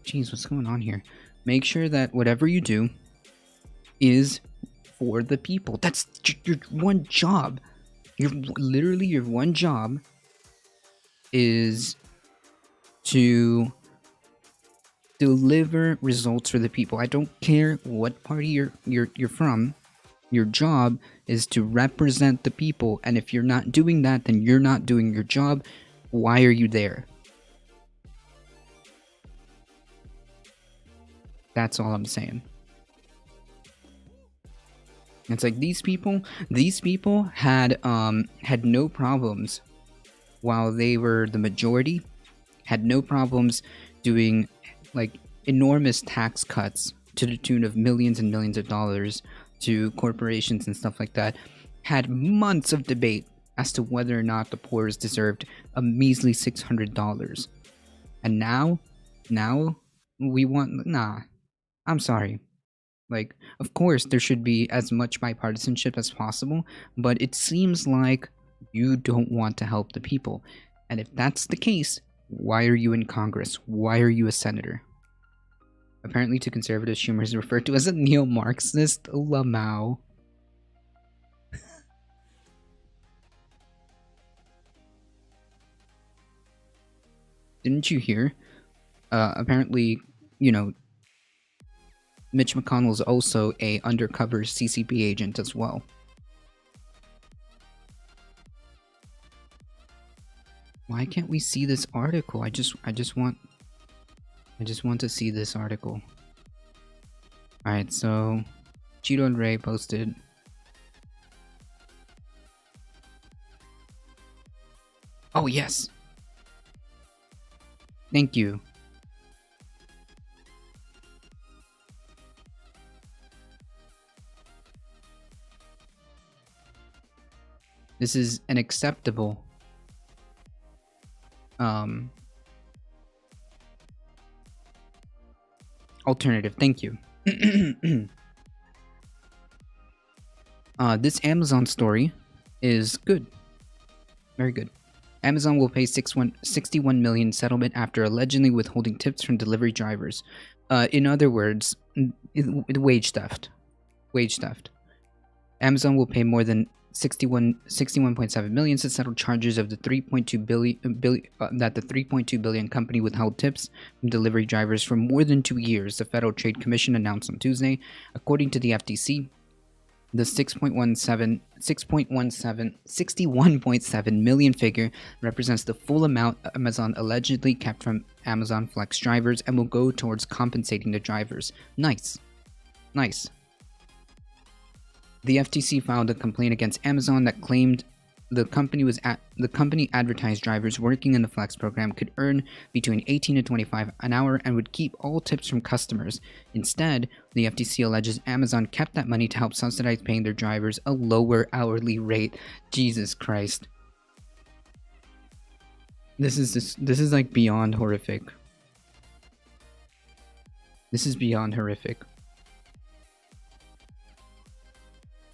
geez, what's going on here? Make sure that whatever you do is for the people. That's your one job. Your one job is to deliver results for the people. I don't care what party you're from. Your job is to represent the people, and if you're not doing that, then you're not doing your job. Why are you there? That's all I'm saying. It's like these people had no problems while they were the majority, had no problems doing like enormous tax cuts to the tune of millions and millions of dollars to corporations and stuff like that, had months of debate as to whether or not the poor deserved a measly $600. And now we want, nah, I'm sorry. Like, of course, there should be as much bipartisanship as possible, but it seems like you don't want to help the people. And if that's the case, why are you in Congress? Why are you a senator? Apparently, to conservatives, Schumer is referred to as a neo-Marxist. Lamau. Didn't you hear? Apparently, you know, Mitch McConnell is also a undercover CCP agent as well. Why can't we see this article? I just want to see this article. Alright, so Cheeto and Ray posted. Oh yes. Thank you. This is an acceptable alternative. Thank you. This Amazon story is good. Very good. Amazon will pay $61 million settlement after allegedly withholding tips from delivery drivers. In other words, wage theft. Wage theft. Amazon will pay more than $61.7 million to settle charges of the $3.2 billion company withheld tips from delivery drivers for more than 2 years, the Federal Trade Commission announced on Tuesday. According to the FTC, The 61.7 million figure represents the full amount Amazon allegedly kept from Amazon Flex drivers and will go towards compensating the drivers. Nice. Nice. The FTC filed a complaint against Amazon that claimed the company advertised drivers working in the Flex program could earn between $18 to $25 an hour and would keep all tips from customers. Instead, the FTC alleges Amazon kept that money to help subsidize paying their drivers a lower hourly rate. Jesus Christ. This is like beyond horrific. This is beyond horrific.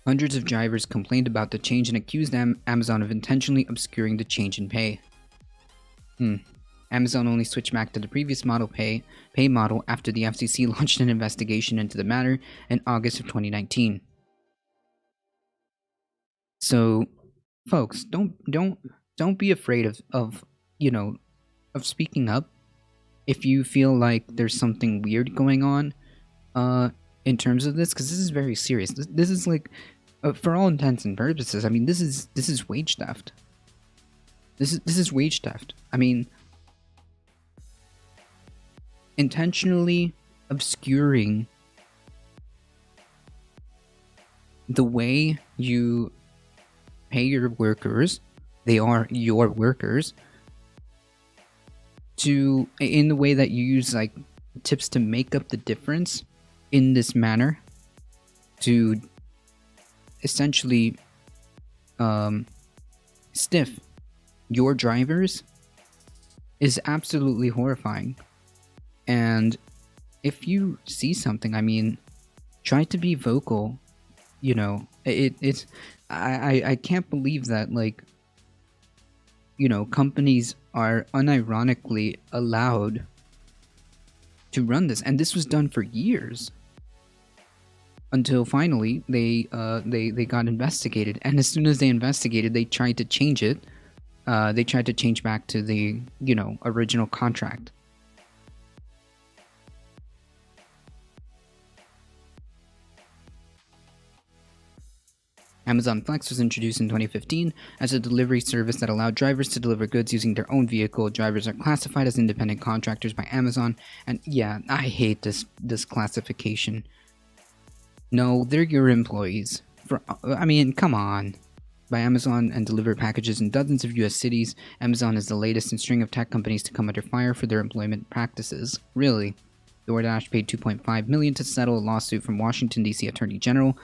Hundreds of drivers complained about the change and accused Amazon of intentionally obscuring the change in pay. Amazon only switched back to the previous pay model after the FCC launched an investigation into the matter in August of 2019. So, folks, don't be afraid of speaking up if you feel like there's something weird going on in terms of this, because this is very serious. This is like, for all intents and purposes, I mean, this is wage theft. This is wage theft. I mean, intentionally obscuring the way you pay your workers, they are your workers, in the way that you use like tips to make up the difference in this manner to essentially stiff your drivers is absolutely horrifying. And if you see something, I mean, try to be vocal. You know, I can't believe that, like, you know, companies are unironically allowed to run this, and this was done for years until finally they got investigated. And as soon as they investigated, they tried to change it. They tried to change back to the, you know, original contract. Amazon Flex was introduced in 2015 as a delivery service that allowed drivers to deliver goods using their own vehicle. Drivers are classified as independent contractors by Amazon, and yeah, I hate this classification. No, they're your employees. I mean, come on. By Amazon and deliver packages in dozens of US cities, Amazon is the latest in a string of tech companies to come under fire for their employment practices. Really? DoorDash paid $2.5 million to settle a lawsuit from Washington, D.C. Attorney General.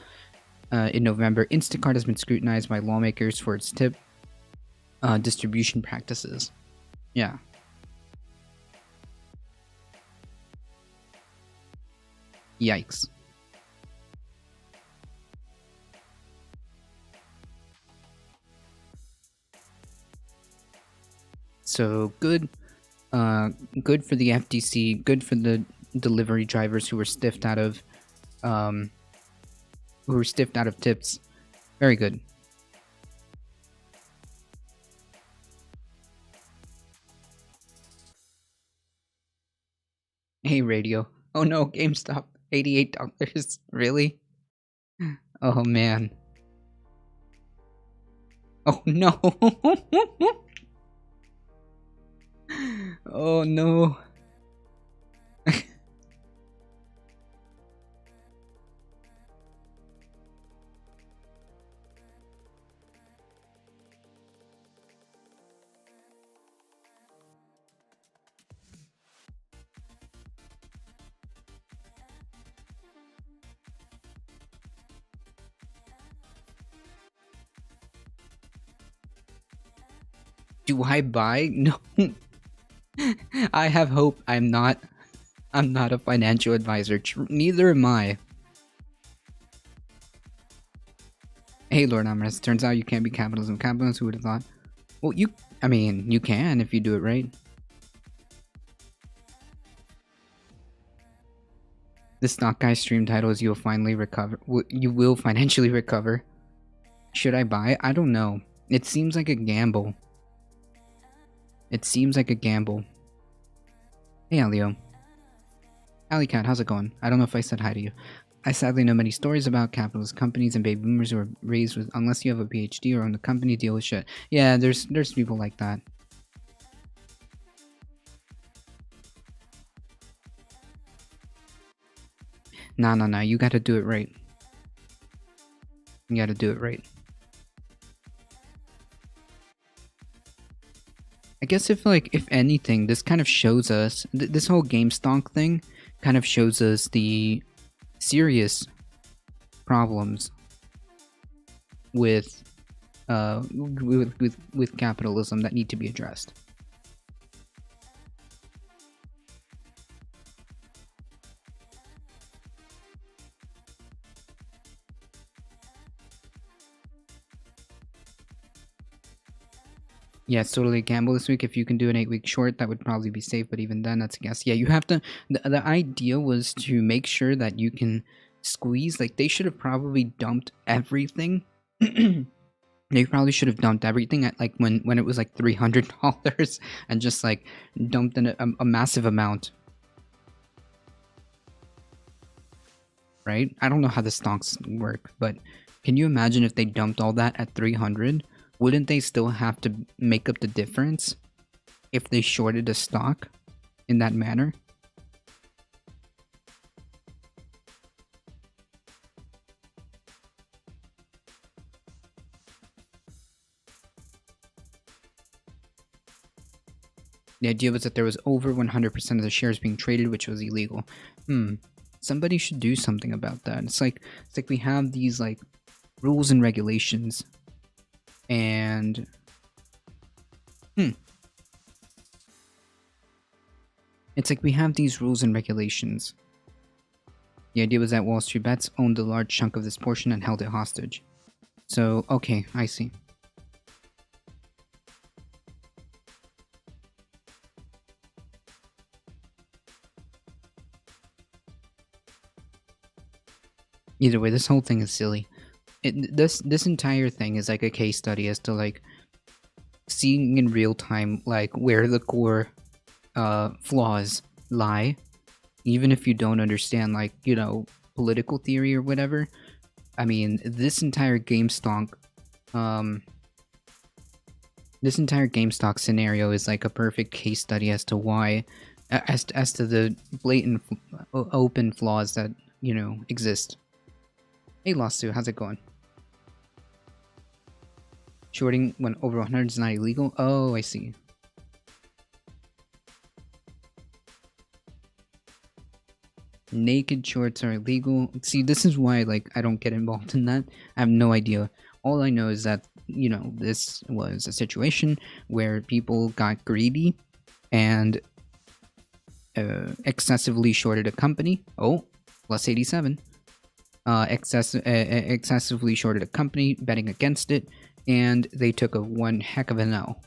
In November, Instacart has been scrutinized by lawmakers for its tip distribution practices. Yeah. Yikes. So good for the FTC, good for the delivery drivers who were stiffed out of tips. Very good. Hey, radio. Oh no, GameStop. $88. Really? Oh man. Oh no. Oh no. Do I buy? No. I have hope. I'm not a financial advisor. Neither am I. Hey, Lord Amorous. Turns out you can't be capitalism. Capitalism, who would have thought? Well, you can if you do it right. The stock guy stream title is "You'll finally recover." You will financially recover. Should I buy? I don't know. It seems like a gamble. Hey, Elio. Alley Cat, how's it going? I don't know if I said hi to you. I sadly know many stories about capitalist companies and baby boomers who are raised with, unless you have a PhD or own the company, deal with shit. Yeah, there's people like that. Nah, you gotta do it right. You gotta do it right. I guess if anything, this kind of shows us, this whole GameStonk thing kind of shows us the serious problems with capitalism that need to be addressed. Yeah, it's totally a gamble this week. If you can do an 8-week short, that would probably be safe, but even then, that's a guess. Yeah, you have to... The idea was to make sure that you can squeeze... Like, they should have probably dumped everything. They probably should have dumped everything at, like, when it was, like, $300 and just, like, dumped in a massive amount. Right? I don't know how the stocks work, but can you imagine if they dumped all that at 300? Wouldn't they still have to make up the difference if they shorted a stock in that manner? The idea was that there was over 100% of the shares being traded, which was illegal. Somebody should do something about that. It's like we have these like rules and regulations. And it's like we have these rules and regulations. The idea was that Wall Street Bets owned a large chunk of this portion and held it hostage. So, okay, I see. Either way, this whole thing is silly. This entire thing is like a case study as to like seeing in real time like where the core flaws lie, even if you don't understand like, you know, political theory or whatever. I mean, this entire GameStonk scenario is like a perfect case study as to why, as to the blatant open flaws that, you know, exist. Hey Lastu, how's it going? Shorting when over 100 is not illegal? Oh, I see. Naked shorts are illegal. See, this is why, like, I don't get involved in that. I have no idea. All I know is that, you know, this was a situation where people got greedy and excessively shorted a company. Oh, plus 87. Excessively shorted a company, betting against it, and they took one heck of an L.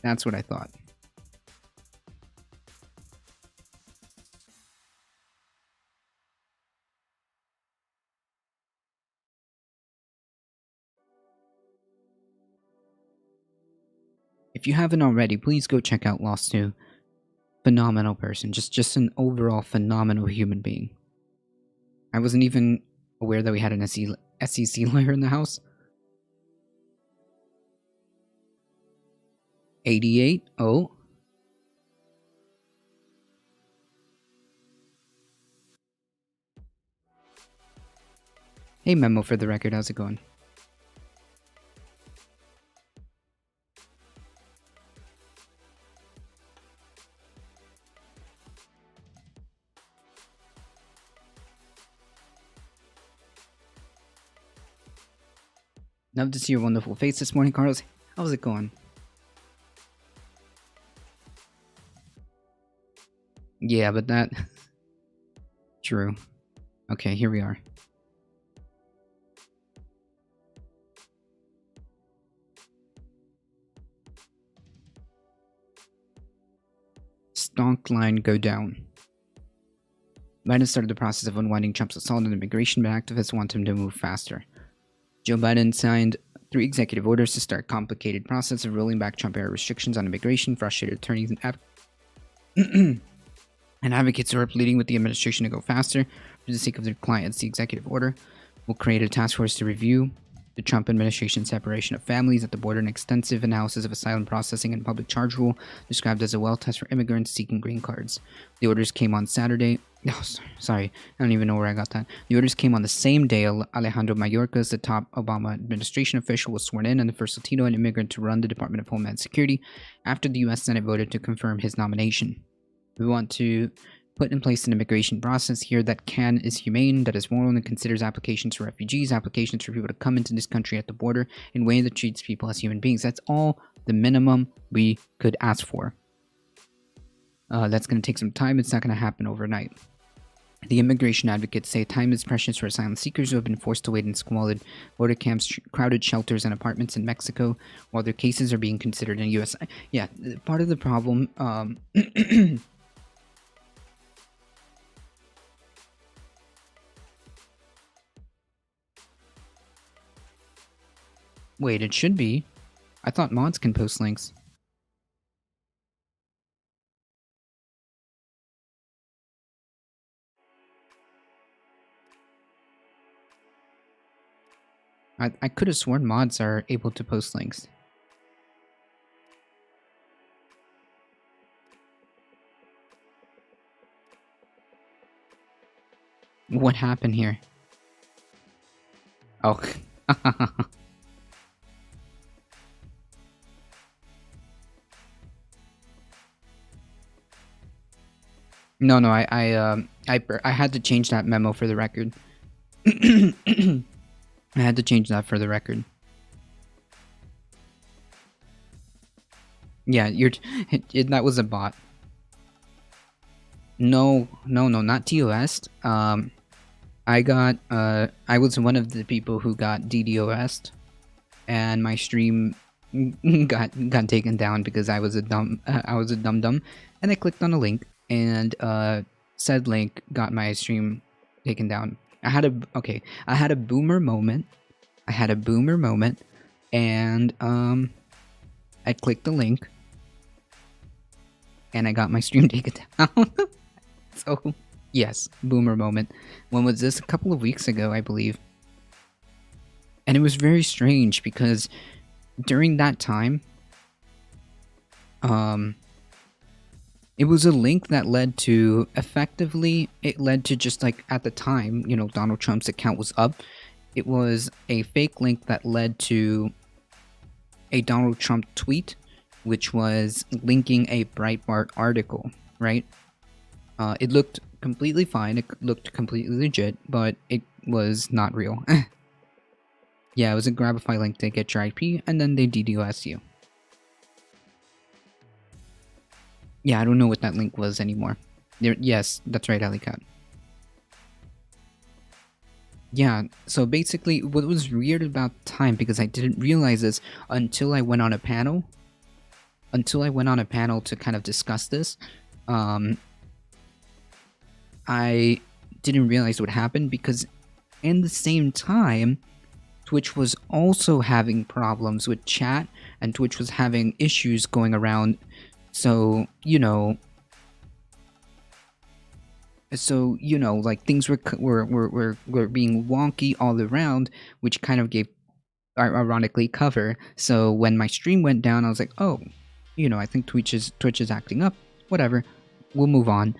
That's what I thought. If you haven't already, please go check out Lost 2. Phenomenal person, just an overall phenomenal human being. I wasn't even aware that we had an SEC lawyer in the house. 88? Oh. Hey Memo, for the record, how's it going? Love to see your wonderful face this morning, Carlos. How's it going? Yeah, but that... True. Okay, here we are. Stonk line go down. Biden started the process of unwinding Trump's assault on immigration, but activists want him to move faster. Joe Biden signed 3 executive orders to start a complicated process of rolling back Trump-era restrictions on immigration. Frustrated attorneys and And advocates are pleading with the administration to go faster for the sake of their clients. The executive order will create a task force to review the Trump administration's separation of families at the border. An extensive analysis of asylum processing and public charge rule described as a well test for immigrants seeking green cards. The orders came on Saturday. Oh, sorry, I don't even know where I got that. The orders came on the same day Alejandro Mayorkas, the top Obama administration official, was sworn in and the first Latino and immigrant to run the Department of Homeland Security after the U.S. Senate voted to confirm his nomination. We want to put in place an immigration process here that is humane, that is moral, and considers applications for refugees, applications for people to come into this country at the border in a way that treats people as human beings. That's all the minimum we could ask for. That's going to take some time. It's not going to happen overnight. The immigration advocates say time is precious for asylum seekers who have been forced to wait in squalid border camps, crowded shelters, and apartments in Mexico while their cases are being considered in the U.S. Yeah, part of the problem... Wait, it should be. I thought mods can post links. I could have sworn mods are able to post links. What happened here? Oh. No, I had to change that memo for the record. I had to change that for the record. Yeah, that was a bot. No, not TOS. I was one of the people who got DDoS'd, and my stream got taken down because I was a dum and I clicked on a link, and said link got my stream taken down. I had a boomer moment. And I clicked the link, and I got my stream taken down. So, yes, boomer moment. When was this? A couple of weeks ago, I believe. And it was very strange because during that time, it was a link that led to, it led to just like, at the time, you know, Donald Trump's account was up. It was a fake link that led to a Donald Trump tweet, which was linking a Breitbart article, right? It looked completely fine, it looked completely legit, but it was not real. Yeah, it was a Grabify link to get your IP, and then they DDoS you. Yeah, I don't know what that link was anymore. Yes, that's right, Alicat. Yeah, so basically, what was weird about time, because I didn't realize this until I went on a panel. To kind of discuss this. I didn't realize what happened, because in the same time, Twitch was also having problems with chat, and Twitch was having issues going around. So, you know, like things were being wonky all around, which kind of gave, ironically, cover. So when my stream went down, I was like, oh, you know, I think Twitch is acting up. Whatever, we'll move on.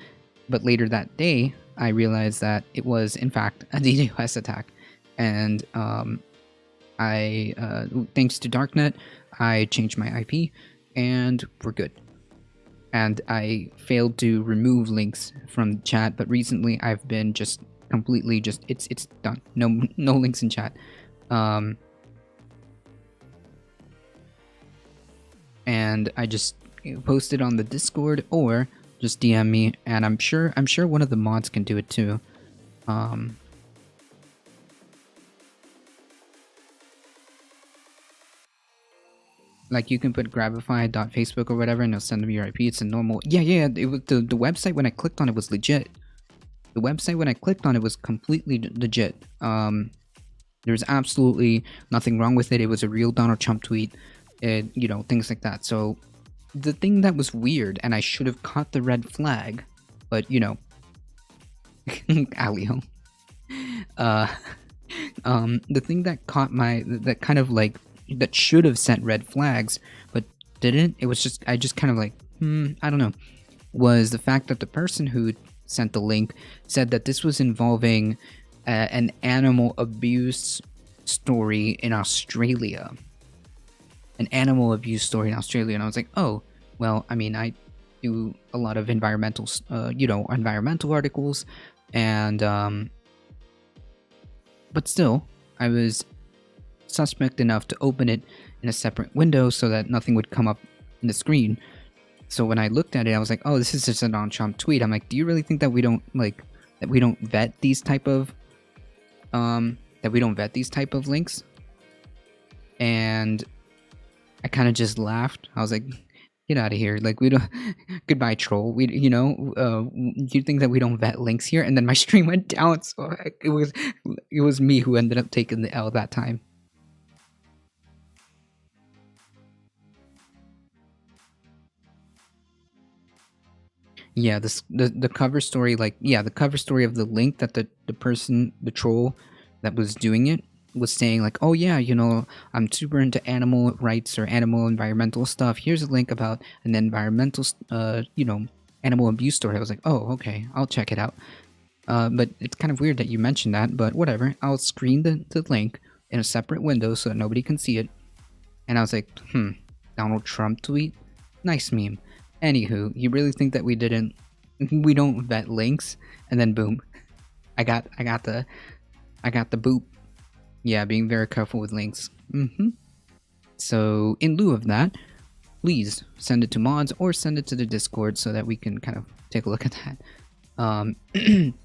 But later that day, I realized that it was in fact a DDoS attack, and thanks to Darknet, I changed my IP, and we're good. And I failed to remove links from the chat, but recently I've been just completely it's done. No links in chat. And I just posted on the Discord, or just DM me, and I'm sure one of the mods can do it too. Like, you can put grabify.facebook or whatever, and it'll send them your IP. It's a normal... Yeah, it was the website when I clicked on it was legit. The website when I clicked on it was completely legit. There was absolutely nothing wrong with it. It was a real Donald Trump tweet. You know, things like that. So, the thing that was weird, and I should have caught the red flag, but you know, Alio. The thing that caught that kind of like, that should have sent red flags, but didn't, it was just, I just kind of like, I don't know, was the fact that the person who sent the link said that this was involving an animal abuse story in Australia. An animal abuse story in Australia, and I was like, oh, well, I mean, I do a lot of environmental, environmental articles, and but still, I was suspect enough to open it in a separate window so that nothing would come up in the screen. So when I looked at it, I was like, oh, this is just a Donald Tweet. I'm like, do you really think that we don't vet these type of links? And I kind of just laughed. I was like, get out of here. Like, we don't, goodbye troll. We, you think that we don't vet links here? And then my stream went down. So it was me who ended up taking the L that time. Yeah, the cover story, the cover story of the link that the person, the troll that was doing it, was saying like, oh yeah, I'm super into animal rights or animal environmental stuff. Here's a link about an environmental, animal abuse story. I was like, oh, okay, I'll check it out. But it's kind of weird that you mentioned that, but whatever. I'll screen the link in a separate window so that nobody can see it. And I was like, Donald Trump tweet? Nice meme. Anywho, you really think that we don't vet links? And then boom, I got the boop. Yeah, being very careful with links. So in lieu of that, please send it to mods or send it to the Discord so that we can kind of take a look at that.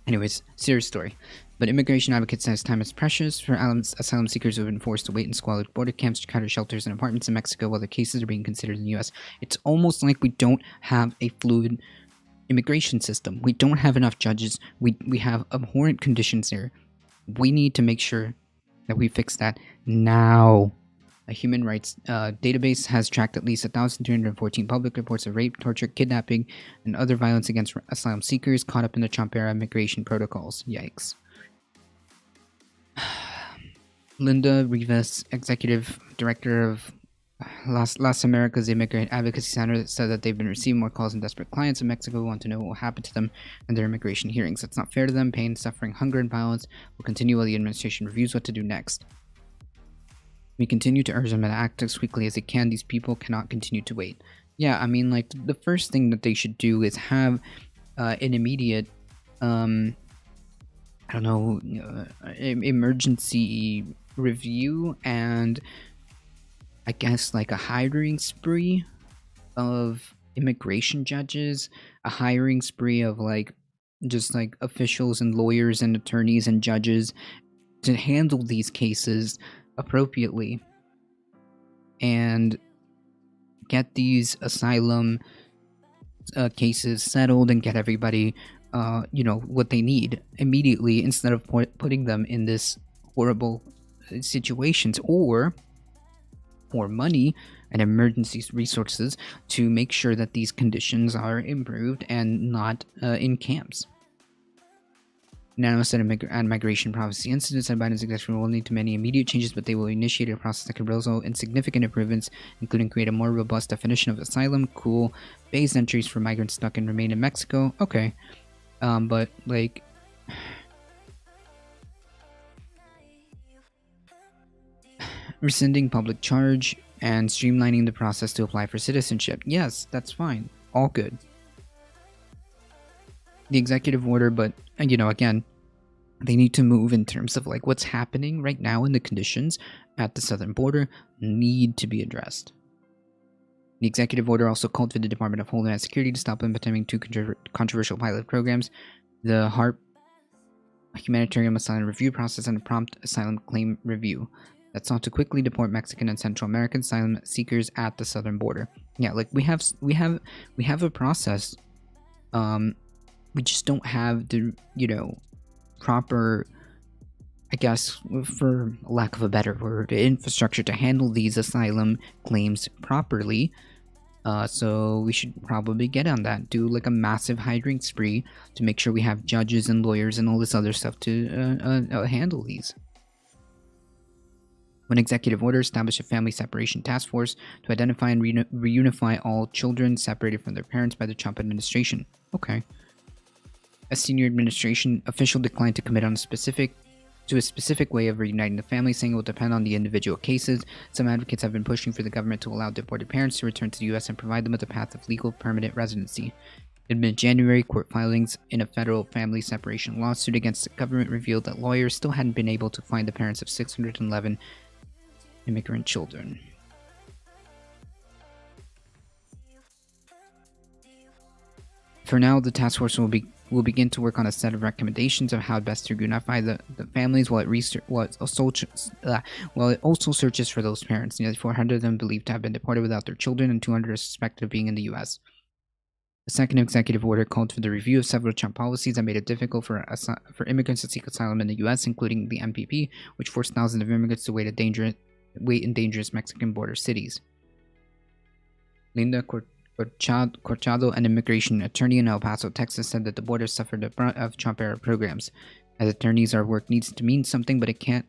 Anyways, serious story. But immigration advocates says time is precious for asylum seekers who have been forced to wait in squalid border camps, Chicago shelters, and apartments in Mexico while their cases are being considered in the U.S. It's almost like we don't have a fluid immigration system. We don't have enough judges. We have abhorrent conditions here. We need to make sure that we fix that now. A human rights database has tracked at least 1,314 public reports of rape, torture, kidnapping, and other violence against asylum seekers caught up in the Trump-era immigration protocols. Yikes. Linda Rivas, executive director of Las Americas Immigrant Advocacy Center, said that they've been receiving more calls from desperate clients in Mexico who want to know what will happen to them in their immigration hearings. It's not fair to them. Pain, suffering, hunger, and violence will continue while the administration reviews what to do next. We continue to urge them to act as quickly as they can. These people cannot continue to wait. Yeah, I mean, like, the first thing that they should do is have an immediate, emergency review, and I guess like a hiring spree of immigration judges, a hiring spree of just officials and lawyers and attorneys and judges to handle these cases appropriately and get these asylum cases settled and get everybody what they need immediately, instead of putting them in this horrible situations, or money and emergency resources to make sure that these conditions are improved and not in camps. Nano said on migration policy incidents and Biden's executive will lead to many immediate changes, but they will initiate a process that could result in significant improvements, including create a more robust definition of asylum, cool phased entries for migrants stuck and remain in Mexico. Okay, but rescinding public charge and streamlining the process to apply for citizenship. Yes, that's fine. All good. The executive order, but again, they need to move in terms of what's happening right now, and the conditions at the southern border need to be addressed. The executive order also called for the Department of Homeland Security to stop implementing two controversial pilot programs, the HARP Humanitarian Asylum Review Process and the Prompt Asylum Claim Review, that sought to quickly deport Mexican and Central American asylum seekers at the southern border. Yeah, we have a process. We just don't have the proper, I guess, for lack of a better word, infrastructure to handle these asylum claims properly. So we should probably get on that. Do like a massive hiring spree to make sure we have judges and lawyers and all this other stuff to handle these. One executive order established a family separation task force to identify and reunify all children separated from their parents by the Trump administration. Okay. A senior administration official declined to commit on a specific way of reuniting the family, saying it will depend on the individual cases. Some advocates have been pushing for the government to allow deported parents to return to the U.S. and provide them with a path of legal permanent residency. In mid-January, court filings in a federal family separation lawsuit against the government revealed that lawyers still hadn't been able to find the parents of 611 immigrant children. For now, the task force will begin to work on a set of recommendations of how best to reunify the families while it also searches for those parents. Nearly 400 of them believed to have been deported without their children, and 200 are suspected of being in the U.S. The second executive order called for the review of several Trump policies that made it difficult for immigrants to seek asylum in the U.S., including the MPP, which forced thousands of immigrants to wait in dangerous Mexican border cities. Linda Corchado, an immigration attorney in El Paso, Texas, said that the border suffered the brunt of Trump-era programs. As attorneys, our work needs to mean something, but it can't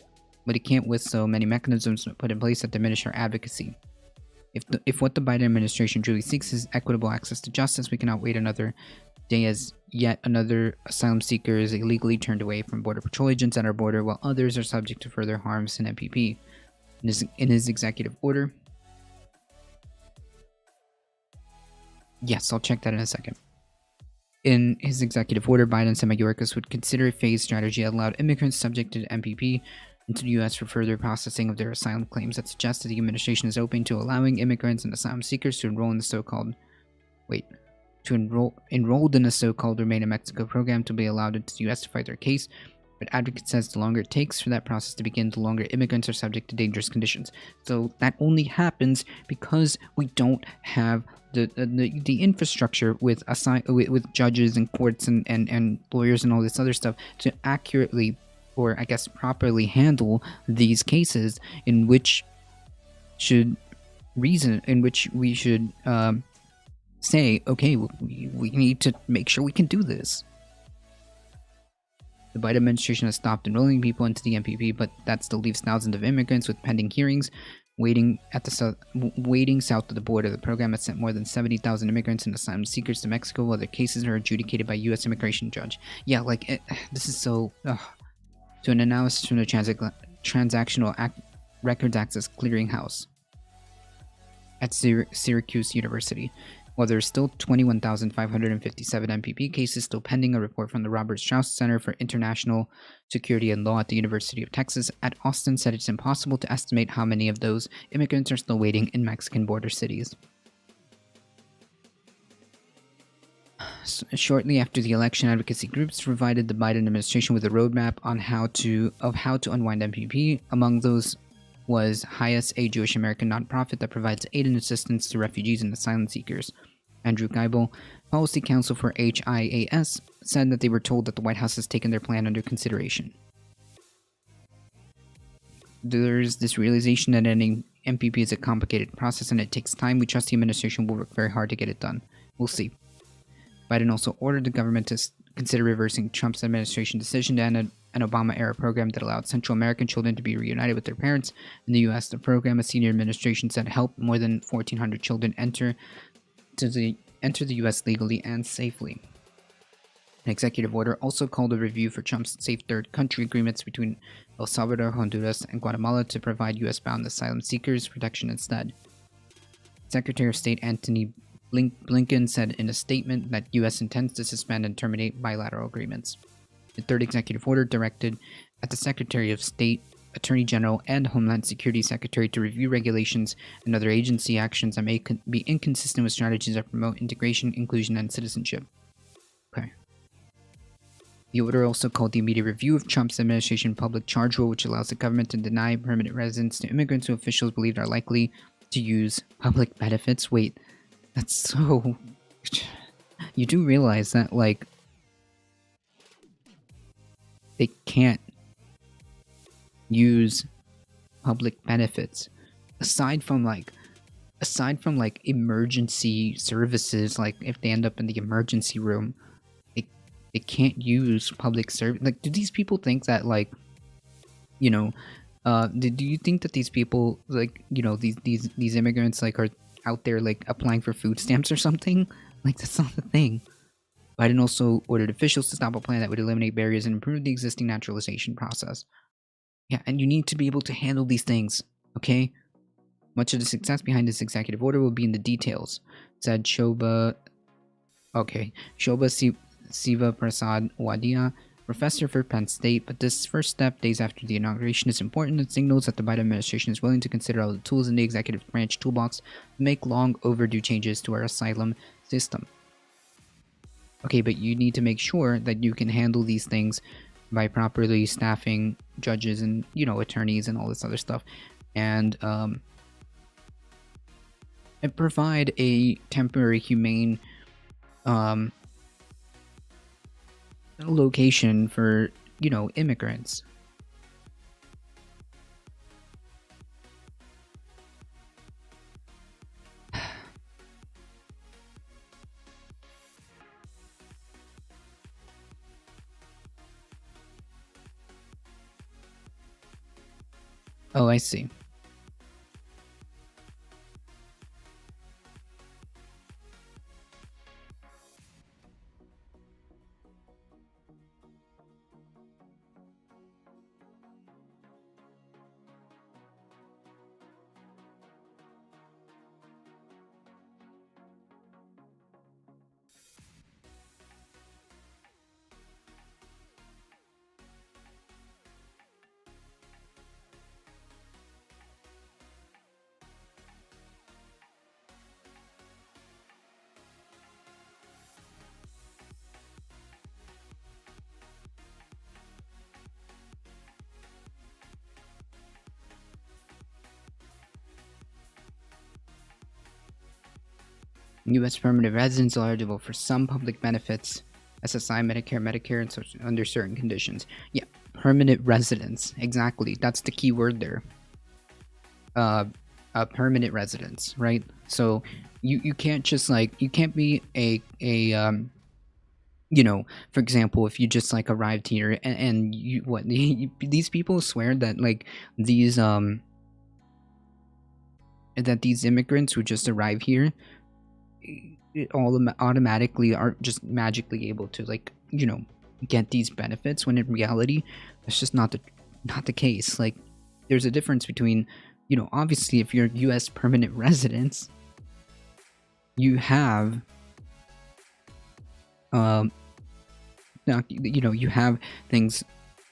with so many mechanisms put in place that diminish our advocacy. If what the Biden administration truly seeks is equitable access to justice, we cannot wait another day as yet another asylum seeker is illegally turned away from Border Patrol agents at our border, while others are subject to further harms in MPP. In his executive order, yes, I'll check that in a second. In his executive order, Biden said Mayorkas would consider a phased strategy that allowed immigrants subject to the MPP into the U.S. for further processing of their asylum claims that suggested the administration is open to allowing immigrants and asylum seekers to enrolled in a so-called Remain in Mexico program to be allowed into the U.S. to fight their case. But advocate says the longer it takes for that process to begin, the longer immigrants are subject to dangerous conditions. So that only happens because we don't have the infrastructure with judges and courts and lawyers and all this other stuff to accurately, or I guess properly, handle these cases in which we should say, okay, we need to make sure we can do this. The Biden administration has stopped enrolling people into the MPP, but that still leaves thousands of immigrants with pending hearings waiting south of the border. The program has sent more than 70,000 immigrants and asylum seekers to Mexico while their cases are adjudicated by U.S. immigration judge. Yeah, this is so... To an analysis from the Transactional Records Access Clearinghouse at Syracuse University. While there are still 21,557 MPP cases still pending, a report from the Robert Strauss Center for International Security and Law at the University of Texas at Austin said it's impossible to estimate how many of those immigrants are still waiting in Mexican border cities. Shortly after the election, advocacy groups provided the Biden administration with a roadmap on how to unwind MPP. Among those was HIAS, a Jewish American nonprofit that provides aid and assistance to refugees and asylum seekers. Andrew Geibel, policy counsel for HIAS, said that they were told that the White House has taken their plan under consideration. There's this realization that ending MPP is a complicated process and it takes time. We trust the administration will work very hard to get it done. We'll see. Biden also ordered the government to consider reversing Trump's administration decision to end an Obama-era program that allowed Central American children to be reunited with their parents in the U.S. The program, a senior administration said, helped more than 1,400 children enter the U.S. legally and safely. An executive order also called a review for Trump's safe third country agreements between El Salvador, Honduras, and Guatemala to provide U.S.-bound asylum seekers protection instead. Secretary of State Antony Blinken said in a statement that U.S. intends to suspend and terminate bilateral agreements. The third executive order directed at the Secretary of State, Attorney General, and Homeland Security Secretary to review regulations and other agency actions that may be inconsistent with strategies that promote integration, inclusion, and citizenship. Okay. The order also called the immediate review of Trump's administration public charge rule, which allows the government to deny permanent residence to immigrants who officials believe are likely to use public benefits. Wait, that's so... You do realize that, like, they can't use public benefits aside from, like, aside from like emergency services, like if they end up in the emergency room, they can't use public service. Like, do these people think that, like, you know, do you think that these people, like, you know, these immigrants, like, are out there like applying for food stamps or something? Like, that's not the thing. Biden also ordered officials to stop a plan that would eliminate barriers and improve the existing naturalization process. Yeah, and you need to be able to handle these things, okay? Much of the success behind this executive order will be in the details, said Shobha Siva Prasad Wadia, professor for Penn State. But this first step, days after the inauguration, is important and signals that the Biden administration is willing to consider all the tools in the executive branch toolbox to make long overdue changes to our asylum system. Okay, but you need to make sure that you can handle these things by properly staffing judges and, you know, attorneys and all this other stuff, and provide a temporary humane location for, you know, immigrants. Oh, I see. U.S. permanent residents are eligible for some public benefits, SSI, Medicare, and under certain conditions. Yeah, permanent residents. Exactly. That's the key word there. Permanent residents, right? So you can't just like, you can't be a you know, for example, if you just like arrived here and you these people swear that like these that these immigrants who just arrive here all automatically are just magically able to, like, you know, get these benefits, when in reality that's just not the case. Like, there's a difference between, you know, obviously if you're US permanent residents, you have now, you know, you have things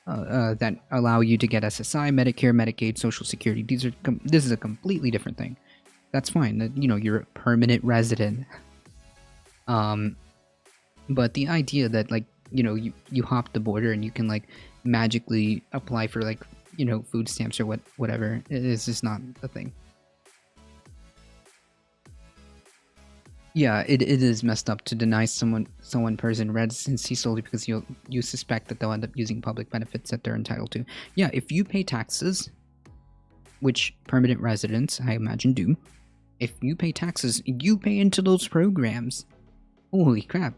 that allow you to get SSI, Medicare, Medicaid, Social Security. This is a completely different thing. That's fine. That, you know, you're a permanent resident. But the idea that, like, you know, you hop the border and you can like magically apply for, like, you know, food stamps or whatever, is just not a thing. Yeah, it is messed up to deny someone person residency solely because you suspect that they'll end up using public benefits that they're entitled to. Yeah, if you pay taxes, which permanent residents, I imagine, do, if you pay taxes, you pay into those programs. Holy crap.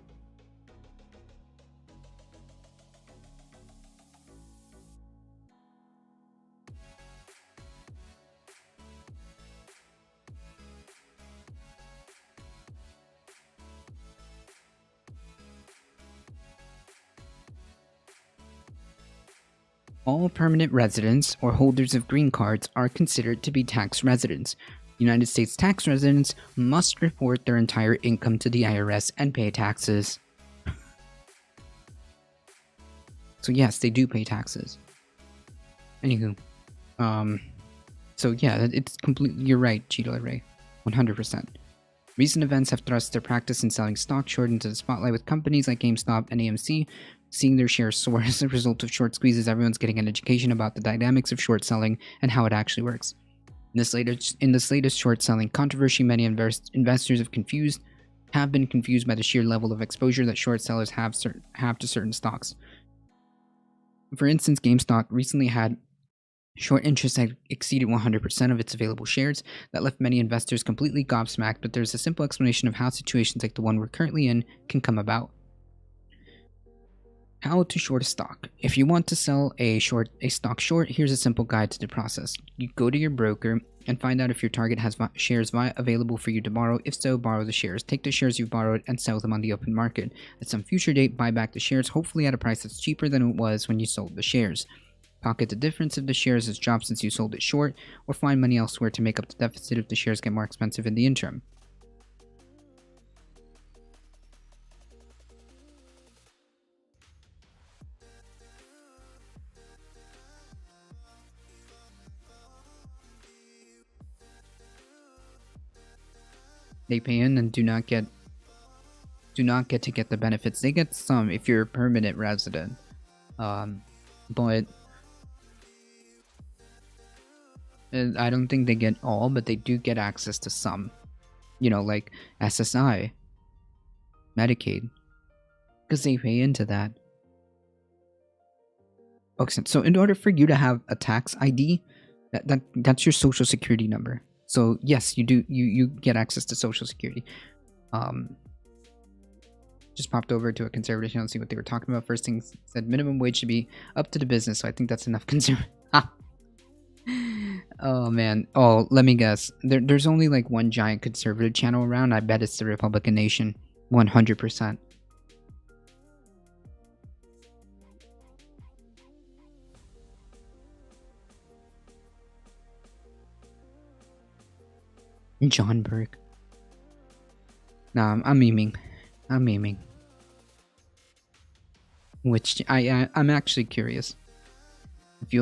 All permanent residents or holders of green cards are considered to be tax residents. United States tax residents must report their entire income to the IRS and pay taxes. So yes, they do pay taxes. Anywho, so yeah, it's completely, you're right, Cheeto Ray, 100%. Recent events have thrust their practice in selling stock short into the spotlight, with companies like GameStop and AMC seeing their shares soar as a result of short squeezes. Everyone's getting an education about the dynamics of short selling and how it actually works. In this latest short selling controversy, many investors have been confused by the sheer level of exposure that short sellers have to certain stocks. For instance, GameStop recently had Short interest had exceeded 100% of its available shares. That left many investors completely gobsmacked, but there's a simple explanation of how situations like the one we're currently in can come about. How to short a stock. If you want to sell a stock short, here's a simple guide to the process. You go to your broker and find out if your target has shares available for you to borrow. If so, borrow the shares. Take the shares you've borrowed and sell them on the open market. At some future date, buy back the shares, hopefully at a price that's cheaper than it was when you sold the shares. Pocket the difference if the shares has dropped since you sold it short, or find money elsewhere to make up the deficit if the shares get more expensive in the interim. They pay in and do not get to get the benefits. They get some if you're a permanent resident, but I don't think they get all, but they do get access to some, like SSI, Medicaid, because they pay into that. Okay, so in order for you to have a tax ID, that's your social security number. So yes, you get access to Social Security. Just popped over to a conservative channel to see what they were talking about. First thing said minimum wage should be up to the business, so I think that's enough concern. Oh man. Oh, let me guess. There's only like one giant conservative channel around. I bet it's the Republican Nation. 100%. John Burke. Nah, I'm memeing. I'm memeing. Which I'm actually curious. If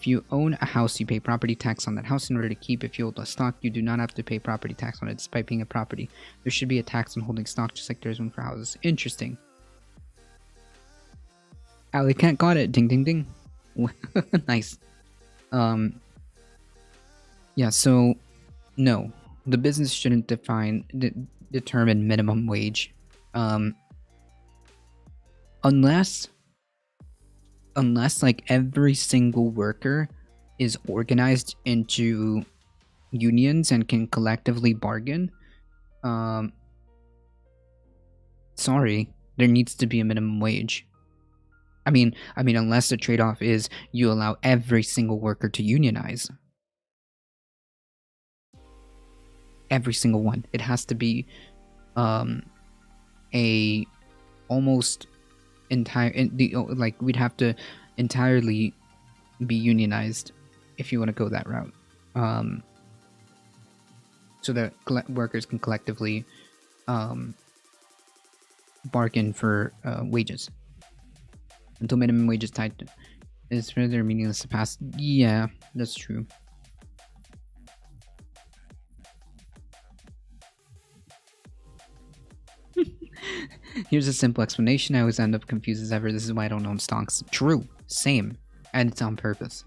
you own a house, you pay property tax on that house in order to keep. If you hold a stock, you do not have to pay property tax on it despite being a property. There should be a tax on holding stock just like there is one for houses. Interesting. Alley Cat got it. Ding ding ding. Nice. Yeah, so no. The business shouldn't determine minimum wage. Unless like every single worker is organized into unions and can collectively bargain. Sorry, there needs to be a minimum wage. I mean, unless the trade-off is you allow every single worker to unionize. Every single one. It has to be a almost entire like we'd have to entirely be unionized if you want to go that route, so that workers can collectively bargain for wages until minimum wage is tied to, is further meaningless to pass. Yeah, that's true. Here's a simple explanation. I always end up confused as ever. This is why I don't own stocks. True. Same. And it's on purpose.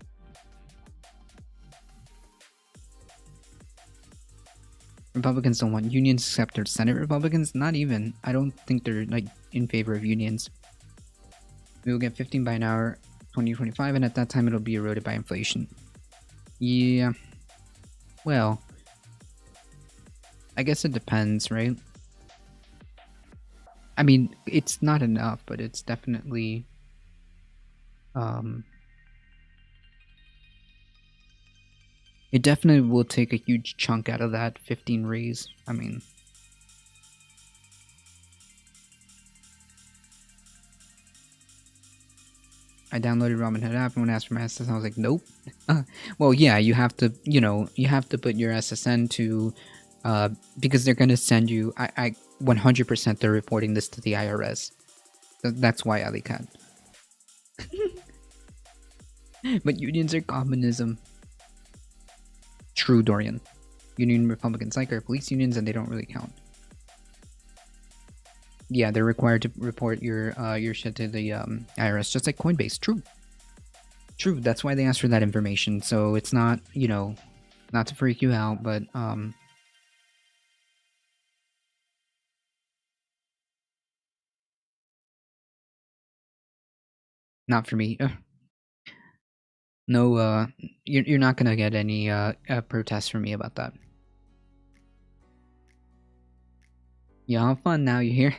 Republicans don't want unions except their Senate Republicans. Not even. I don't think they're like in favor of unions. We will get 15 by an hour 2025, and at that time it'll be eroded by inflation. Yeah. Well, I guess it depends, right? I mean, it's not enough, but it's definitely it definitely will take a huge chunk out of that 15 raise. I mean, I downloaded Robinhood app and when asked for my SSN, I was like, nope. Well, yeah, you have to, you have to put your SSN to, because they're going to send you, I 100% they're reporting this to the IRS. That's why Ali can. But unions are communism. True, Dorian. Union Republicans like our police unions and they don't really count. Yeah, they're required to report your shit to the IRS, just like Coinbase. True. True, that's why they asked for that information. So it's not, not to freak you out, but not for me. No, you're not gonna get any protests from me about that. Yeah, have fun now. You hear?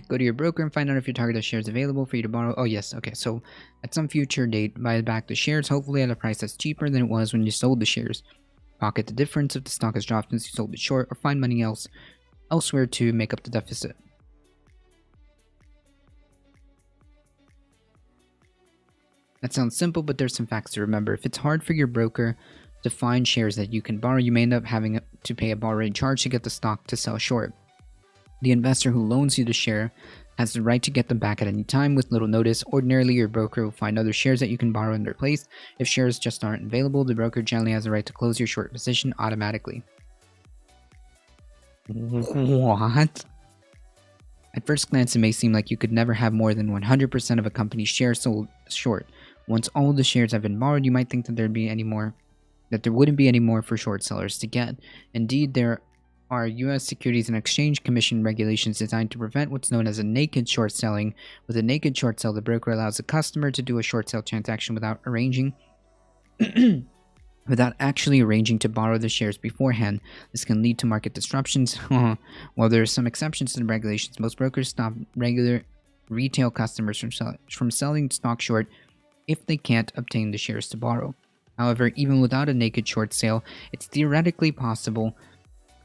Go to your broker and find out if your targeted share is available for you to borrow. Oh yes, okay. So at some future date, buy back the shares, hopefully at a price that's cheaper than it was when you sold the shares. Pocket the difference if the stock has dropped since you sold it short, or find money elsewhere to make up the deficit. That sounds simple, but there's some facts to remember. If it's hard for your broker to find shares that you can borrow, you may end up having to pay a borrowing charge to get the stock to sell short. The investor who loans you the share has the right to get them back at any time with little notice. Ordinarily, your broker will find other shares that you can borrow in their place. If shares just aren't available, the broker generally has the right to close your short position automatically. What? At first glance, it may seem like you could never have more than 100% of a company's shares sold short. Once all the shares have been borrowed, you might think that there wouldn't be any more for short sellers to get. Indeed, there are U.S. Securities and Exchange Commission regulations designed to prevent what's known as a naked short selling. With a naked short sell, the broker allows the customer to do a short sale transaction without actually arranging to borrow the shares beforehand. This can lead to market disruptions. While there are some exceptions to the regulations, most brokers stop regular retail customers from selling stock short if they can't obtain the shares to borrow. However, even without a naked short sale, it's theoretically possible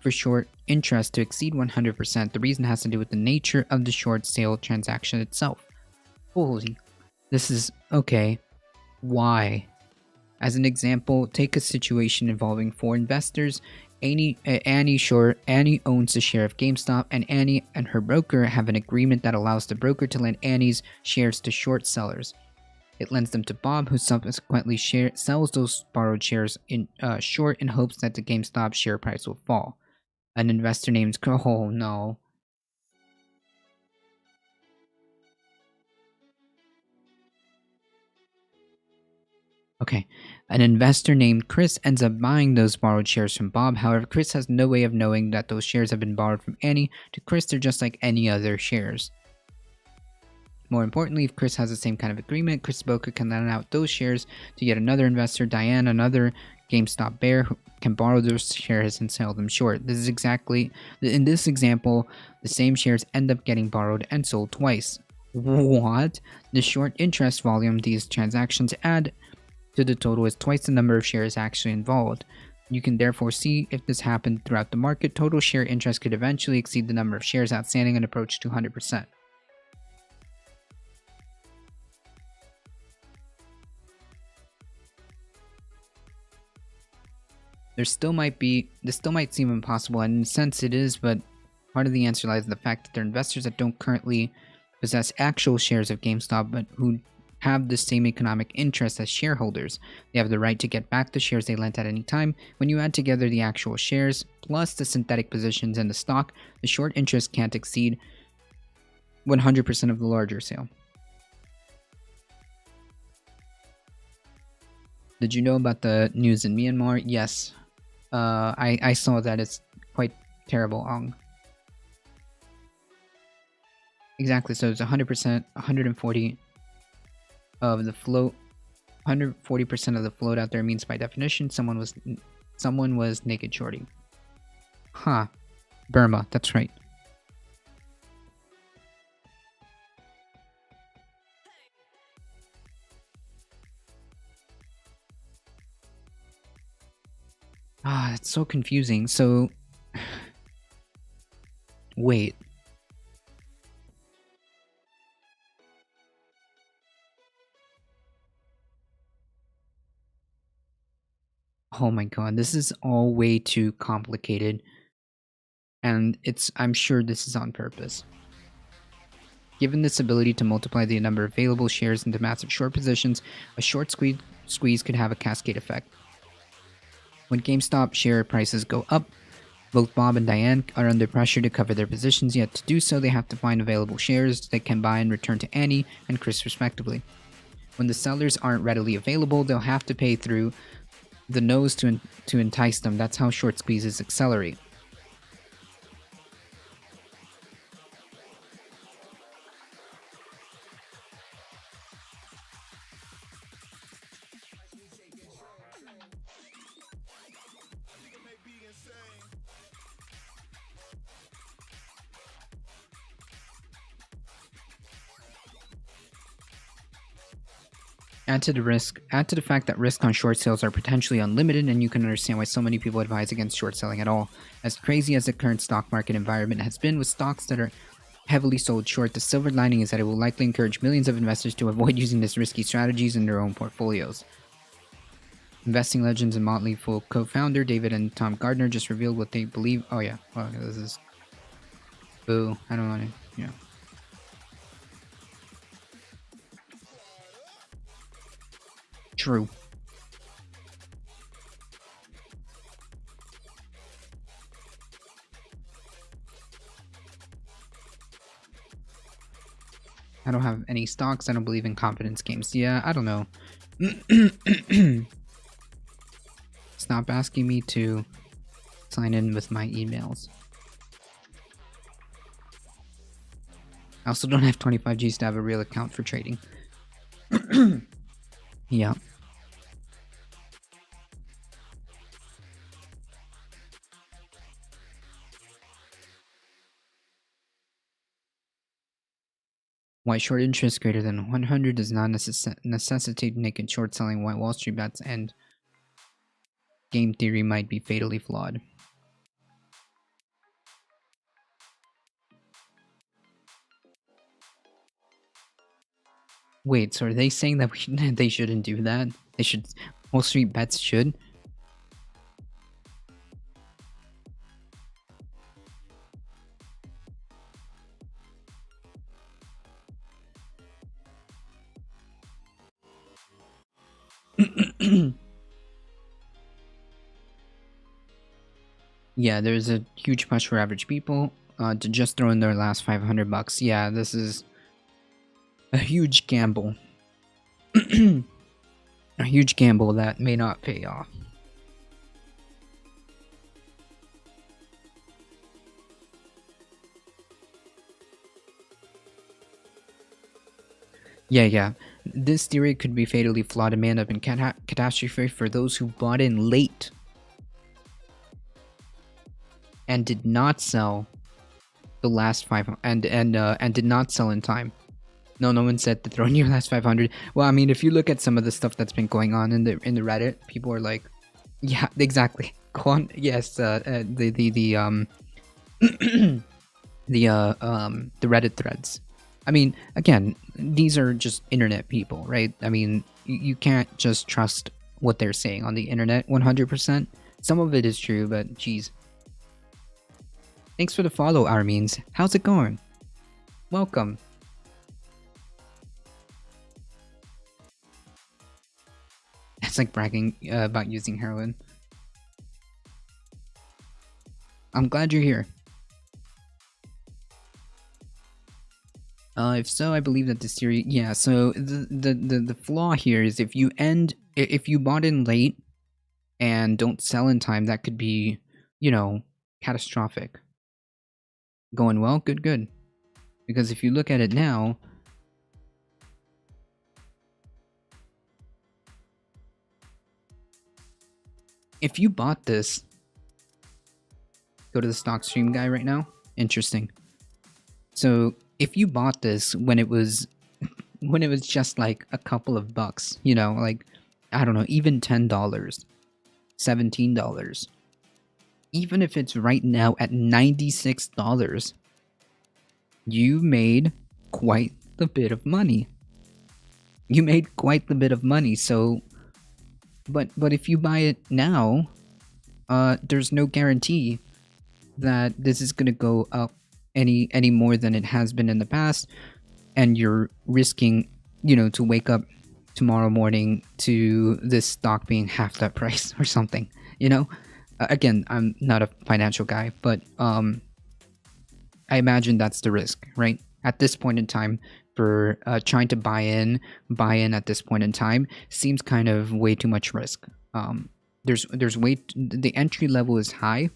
for short interest to exceed 100%. The reason has to do with the nature of the short sale transaction itself. Holy, this is okay. Why? As an example, take a situation involving four investors. Annie owns a share of GameStop, and Annie and her broker have an agreement that allows the broker to lend Annie's shares to short sellers. It lends them to Bob, who subsequently sells those borrowed shares in short in hopes that the GameStop share price will fall. An investor named... Oh, no. Okay. An investor named Chris ends up buying those borrowed shares from Bob. However, Chris has no way of knowing that those shares have been borrowed from Annie. To Chris, they're just like any other shares. More importantly, if Chris has the same kind of agreement, Chris broker can lend out those shares to yet another investor, Diane, another GameStop bear, who can borrow those shares and sell them short. In this example, the same shares end up getting borrowed and sold twice. What? The short interest volume these transactions add to the total is twice the number of shares actually involved. You can therefore see if this happened throughout the market, total share interest could eventually exceed the number of shares outstanding and approach 200%. This still might seem impossible, and in a sense it is, but part of the answer lies in the fact that there are investors that don't currently possess actual shares of GameStop, but who have the same economic interest as shareholders. They have the right to get back the shares they lent at any time. When you add together the actual shares plus the synthetic positions in the stock, the short interest can't exceed 100% of the larger sale. Did you know about the news in Myanmar? Yes. I saw that. It's quite terrible. Exactly, so it's 100%, 140 of the float. 140% of the float out there means by definition someone was naked shorting. Huh. Burma, that's right. It's so confusing. So, wait. Oh my god, this is all way too complicated. And I'm sure this is on purpose. Given this ability to multiply the number of available shares into massive short positions, a short squeeze could have a cascade effect. When GameStop share prices go up, both Bob and Diane are under pressure to cover their positions, yet to do so they have to find available shares they can buy and return to Annie and Chris respectively. When the sellers aren't readily available, they'll have to pay through the nose to entice them. That's how short squeezes accelerate. Add to the fact that risk on short sales are potentially unlimited, and you can understand why so many people advise against short selling at all. As crazy as the current stock market environment has been with stocks that are heavily sold short, the silver lining is that it will likely encourage millions of investors to avoid using these risky strategies in their own portfolios. Investing Legends and Motley Fool co-founder David and Tom Gardner just revealed what they believe. Oh yeah, well, this is... Boo, I don't want to, yeah. True. I don't have any stocks. I don't believe in confidence games. Yeah, I don't know. Stop asking me to sign in with my emails. I also don't have 25 Gs to have a real account for trading. Yeah. Why short interest greater than 100 does not necessitate naked short selling. Why Wall Street bets and game theory might be fatally flawed. Wait, so are they saying that they shouldn't do that? They should... Wall Street bets should? Yeah, there's a huge push for average people to just throw in their last 500 bucks. Yeah, this is a huge gamble. A huge gamble that may not pay off. Yeah. This theory could be fatally flawed and may end up in catastrophe for those who bought in late and did not sell the last 500 and did not sell in time. No one said to throw in your last 500. Well, I mean, if you look at some of the stuff that's been going on in the Reddit, people are like, yeah, exactly. Yes, the Reddit threads. I mean, again, these are just internet people, right? I mean, you can't just trust what they're saying on the internet 100%. Some of it is true, but geez. Thanks for the follow, Armeens. How's it going? Welcome. It's like bragging about using heroin. I'm glad you're here. If so, I believe that this theory... Yeah, so the flaw here is if you bought in late and don't sell in time, that could be, you know, catastrophic. Going well? Good. Because if you look at it now... If you bought this... Go to the stock stream guy right now. Interesting. So... if you bought this when it was just like a couple of bucks, you know, like, I don't know, even $10, $17, even if it's right now at $96, you made quite the bit of money. You made quite the bit of money, so, but if you buy it now, there's no guarantee that this is gonna go up any more than it has been in the past, and you're risking, you know, to wake up tomorrow morning to this stock being half that price or something, you know. Again, I'm not a financial guy, but I imagine that's the risk, right? At this point in time, for trying to buy in at this point in time seems kind of way too much risk. The entry level is high,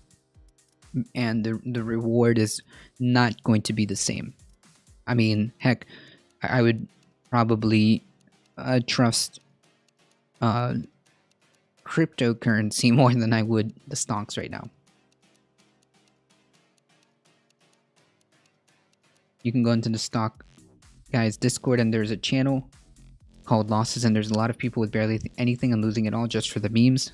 and the reward is not going to be the same. I mean, heck, I would probably trust cryptocurrency more than I would the stocks right now. You can go into the stock guys Discord, and there's a channel called losses, and there's a lot of people with barely anything and losing it all just for the memes.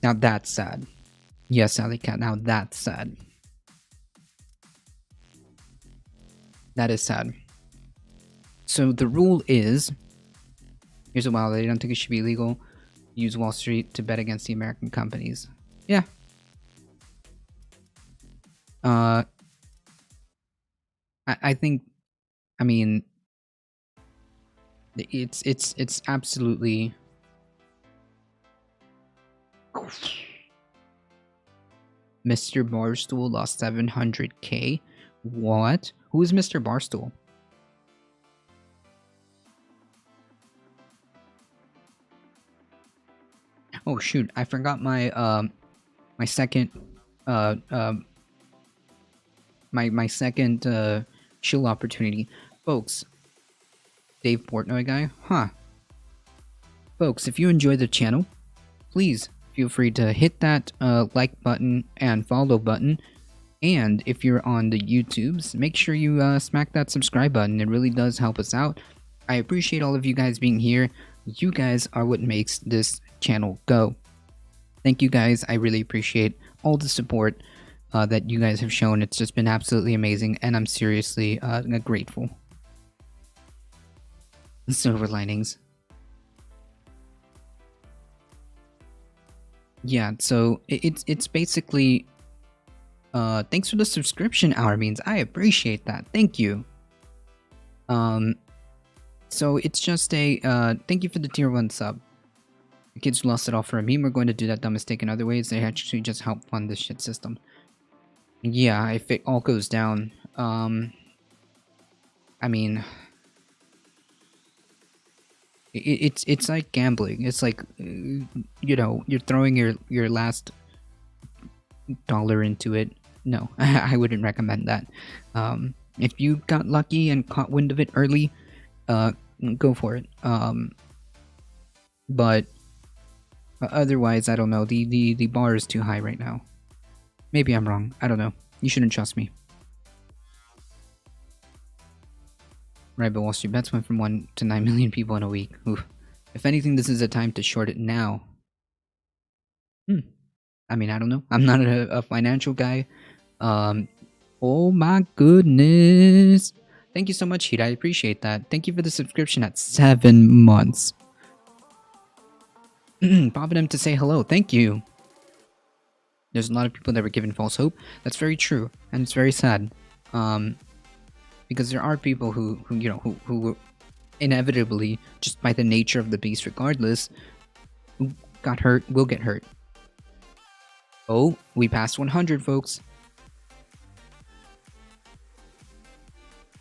Now that's sad. Yes, Alley Cat, now that's sad. That is sad. So the rule is, here's a wild, I don't think it should be illegal to use Wall Street to bet against the American companies. Yeah. I think, I mean, it's absolutely. Mr. Barstool lost 700K. What? Who is Mr. Barstool? Oh shoot! I forgot my my second my second chill opportunity, folks. Dave Portnoy guy, huh? Folks, if you enjoy the channel, please feel free to hit that like button and follow button. And if you're on the YouTubes, make sure you smack that subscribe button. It really does help us out. I appreciate all of you guys being here. You guys are what makes this channel go. Thank you guys. I really appreciate all the support that you guys have shown. It's just been absolutely amazing, and I'm seriously grateful. Silver linings. Yeah, so it's basically thanks for the subscription, Hour Means. I appreciate that. Thank you. So it's just a thank you for the tier 1 sub. The kids who lost it all for a meme. We're going to do that dumb mistake in other ways. They actually just help fund this shit system. Yeah, if it all goes down, I mean, it's like gambling. It's like, you know, you're throwing your last dollar into it. No, I wouldn't recommend that. If you got lucky and caught wind of it early, go for it. But otherwise, I don't know. The bar is too high right now. Maybe I'm wrong. I don't know. You shouldn't trust me. Right, but Wall Street bets went from 1 to 9 million people in a week. Oof. If anything, this is a time to short it now. I mean, I don't know. I'm not a financial guy. Oh my goodness. Thank you so much, Heat. I appreciate that. Thank you for the subscription at 7 months. Popping him to say hello. Thank you. There's a lot of people that were given false hope. That's very true, and it's very sad. Because there are people who you know who inevitably, just by the nature of the beast, regardless, who got hurt, will get hurt. Oh, we passed 100, folks.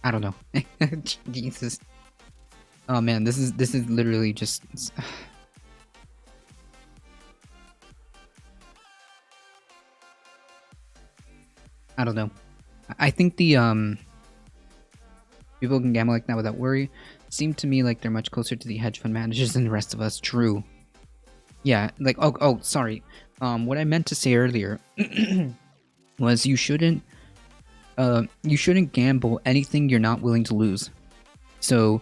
I don't know. Jesus. Oh man, this is literally just. I don't know. I think the people can gamble like that without worry. Seem to me like they're much closer to the hedge fund managers than the rest of us. True. Yeah, like oh sorry. What I meant to say earlier was you shouldn't gamble anything you're not willing to lose. So,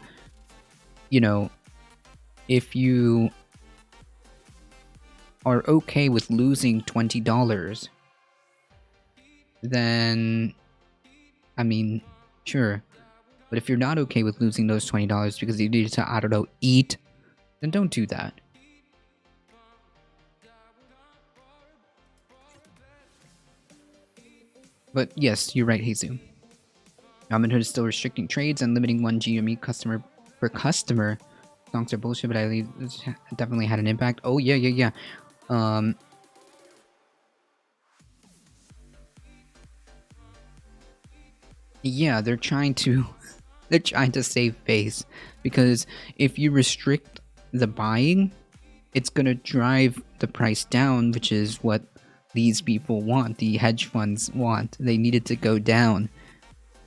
you know, if you are okay with losing $20, then, I mean, sure. But if you're not okay with losing those $20 because you need to, I don't know, eat, then don't do that. But yes, you're right, Jesus. Robinhood is still restricting trades and limiting 1 GME customer per customer. Songs are bullshit, but I definitely had an impact. Oh yeah. Yeah, they're trying to save face, because if you restrict the buying, it's gonna drive the price down, which is what these people want, the hedge funds want. They need it to go down.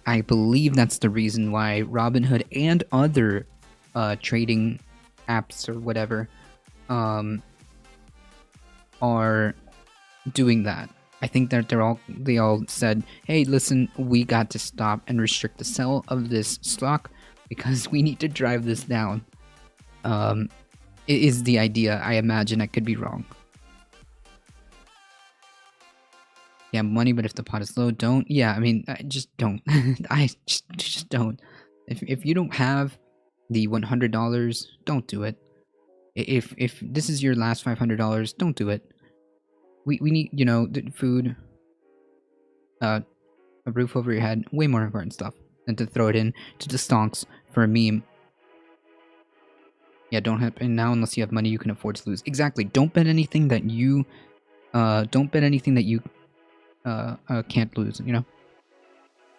I believe that's the reason why Robinhood and other trading apps or whatever are doing that. I think that they all said, hey, listen, we got to stop and restrict the sale of this stock because we need to drive this down. It is the idea. I imagine. I could be wrong. Yeah, money, but if the pot is low, don't. Yeah, I mean, I just don't. I just don't. If you don't have the $100, don't do it. If this is your last $500, don't do it. We need, you know, food, a roof over your head, way more important stuff than to throw it in to the stonks for a meme. Yeah, don't happen now unless you have money you can afford to lose. Exactly. Don't bet anything that you can't lose, you know?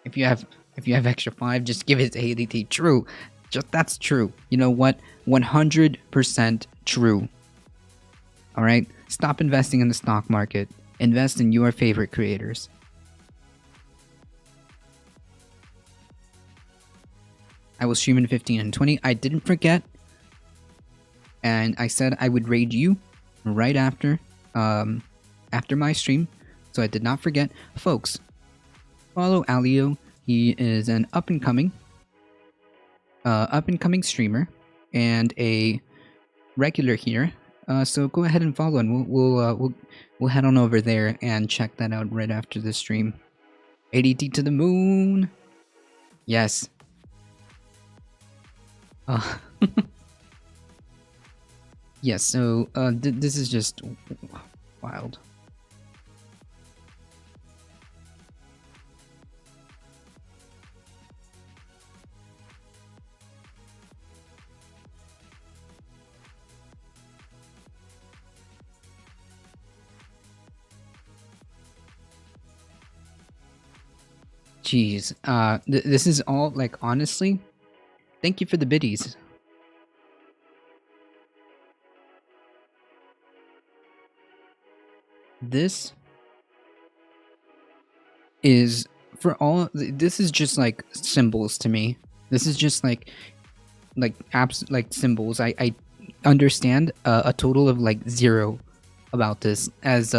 If you have extra 5, just give it to Haley T. True. Just that's true. You know what? 100% true. All right? Stop investing in the stock market. Invest in your favorite creators. I will stream in 15 and 20. I didn't forget. And I said I would raid you right after my stream. So I did not forget. Folks, follow Alio. He is an up-and-coming streamer and a regular here. So go ahead and follow, and we'll head on over there and check that out right after the stream. ADT to the moon. Yes. Yes. So this is just wild. Jeez, this is all, like, honestly, thank you for the biddies. This is, this is just, like, symbols to me. This is just, like apps, like, symbols. I understand a total of, like, 0 about this. As,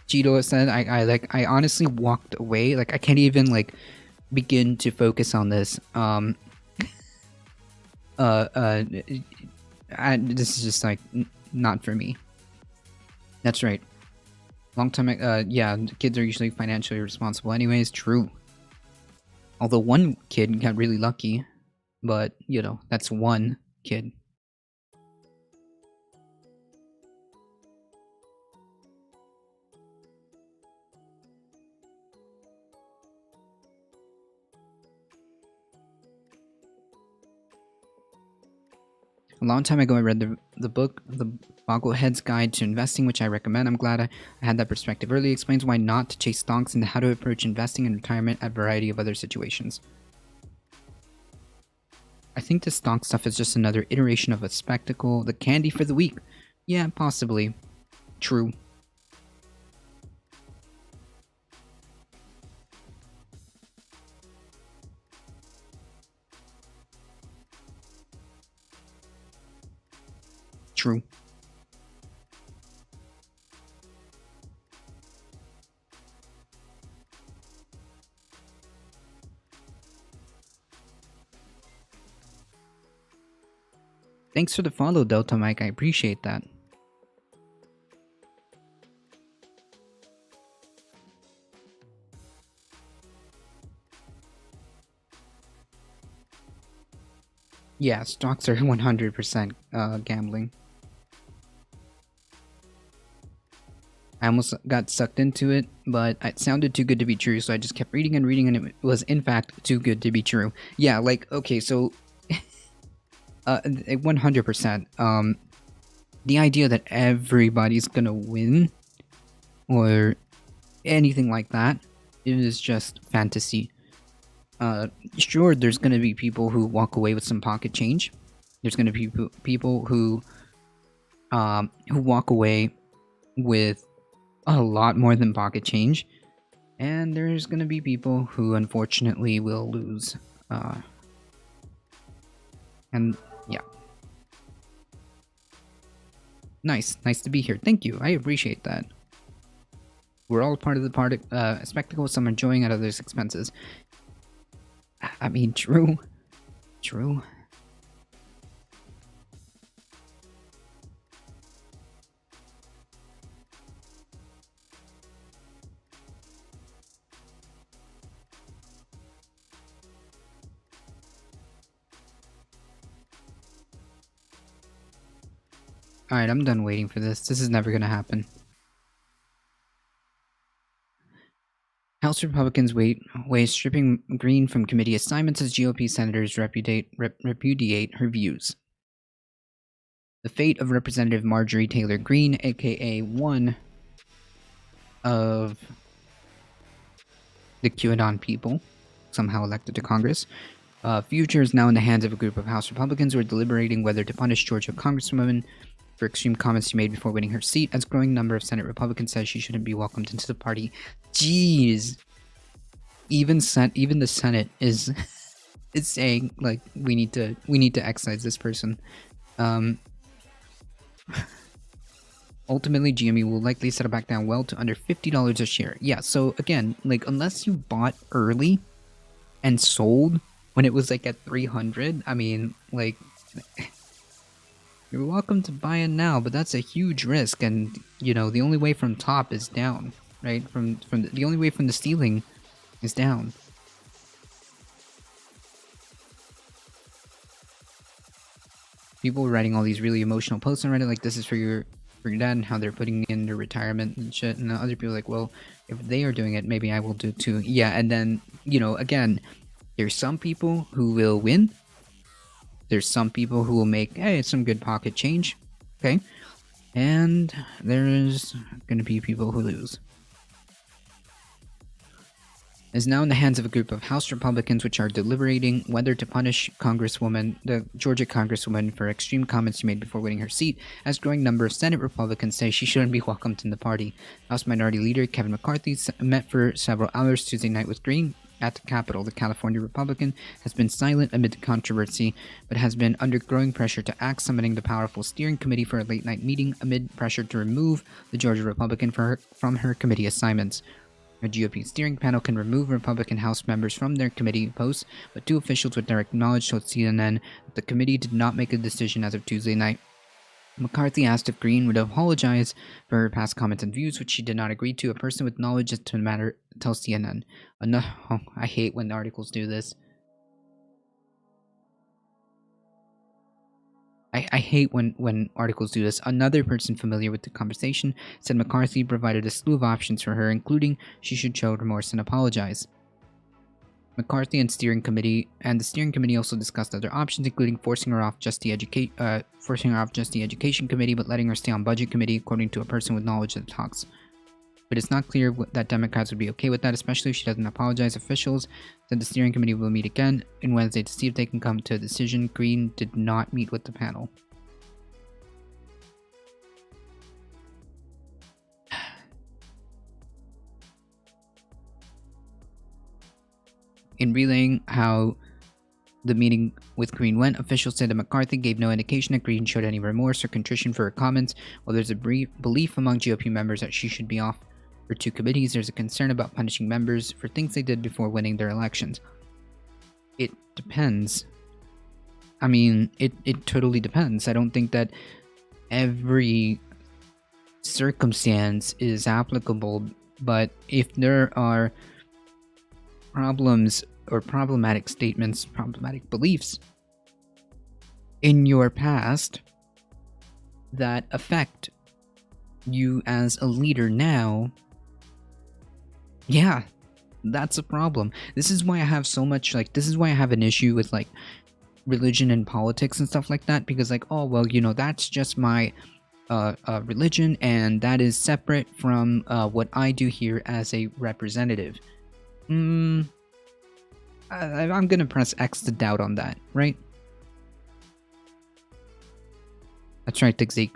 Cheeto said, I honestly walked away. Like, I can't even, like, begin to focus on this. This is just, like, not for me. That's right. Long time, yeah, kids are usually financially responsible anyways. True. Although one kid got really lucky, but, you know, that's one kid. A long time ago, I read the book, The Bogglehead's Guide to Investing, which I recommend. I'm glad I had that perspective early. It explains why not to chase stonks and how to approach investing in retirement at a variety of other situations. I think the stonk stuff is just another iteration of a spectacle, the candy for the week. Yeah, possibly. True. True. Thanks for the follow, Delta Mike. I appreciate that. Yeah, stocks are 100% gambling. I almost got sucked into it, but it sounded too good to be true, so I just kept reading and reading, and it was, in fact, too good to be true. Yeah, like, okay, so 100%. The idea that everybody's gonna win or anything like that is just fantasy. Sure, there's gonna be people who walk away with some pocket change. There's gonna be people who walk away with a lot more than pocket change, and there's gonna be people who unfortunately will lose. And yeah. Nice to be here. Thank you. I appreciate that. We're all part of the spectacle, some enjoying at others' expenses. I mean, true. True. Alright, I'm done waiting for this. This is never gonna happen. House Republicans weigh stripping Green from committee assignments as GOP senators repudiate her views. The fate of Representative Marjorie Taylor Greene, aka one of the QAnon people, somehow elected to Congress. Future is now in the hands of a group of House Republicans who are deliberating whether to punish Georgia Congresswoman for extreme comments she made before winning her seat, as a growing number of Senate Republicans says she shouldn't be welcomed into the party. Jeez. Even the Senate is saying, like, we need to excise this person. Ultimately, GME will likely settle back down well to under $50 a share. Yeah, so again, like, unless you bought early and sold when it was like at 300, I mean, like, you're welcome to buy in now, but that's a huge risk, and you know the only way from top is down, right? From the only way from the ceiling is down. People were writing all these really emotional posts on Reddit, like this is for your dad, and how they're putting in their retirement and shit, and other people are like, well, if they are doing it, maybe I will do it too. Yeah, and then, you know, again, there's some people who will win. There's some people who will make, hey, some good pocket change, okay? And there's going to be people who lose. Is now in the hands of a group of House Republicans which are deliberating whether to punish the Georgia Congresswoman for extreme comments she made before winning her seat, as a growing number of Senate Republicans say she shouldn't be welcomed in the party. House Minority Leader Kevin McCarthy met for several hours Tuesday night with Green at the Capitol. The California Republican has been silent amid the controversy, but has been under growing pressure to act, summoning the powerful steering committee for a late-night meeting amid pressure to remove the Georgia Republican from her committee assignments. A GOP steering panel can remove Republican House members from their committee posts, but two officials with direct knowledge told CNN that the committee did not make a decision as of Tuesday night. McCarthy asked if Green would apologize for her past comments and views, which she did not agree to. A person with knowledge as to the matter tells CNN. I hate when articles do this. I hate when articles do this. Another person familiar with the conversation said McCarthy provided a slew of options for her, including she should show remorse and apologize. McCarthy and the steering committee also discussed other options, including forcing her off just the education committee, but letting her stay on budget committee, according to a person with knowledge of the talks. But it's not clear that Democrats would be okay with that, especially if she doesn't apologize. Officials said the steering committee will meet again on Wednesday to see if they can come to a decision. Green did not meet with the panel. In relaying how the meeting with Green went, officials said that McCarthy gave no indication that Green showed any remorse or contrition for her comments. While there's a belief among GOP members that she should be off for two committees, there's a concern about punishing members for things they did before winning their elections. It depends. I mean, it totally depends. I don't think that every circumstance is applicable, but if there are problems or problematic statements, problematic beliefs in your past that affect you as a leader now, yeah, that's a problem. This is why I have so much, like, this is why I have an issue with, like, religion and politics and stuff like that, because, like, oh, well, you know, that's just my religion, and that is separate from what I do here as a representative. I'm gonna press X to doubt on that, right? That's right, Zeke.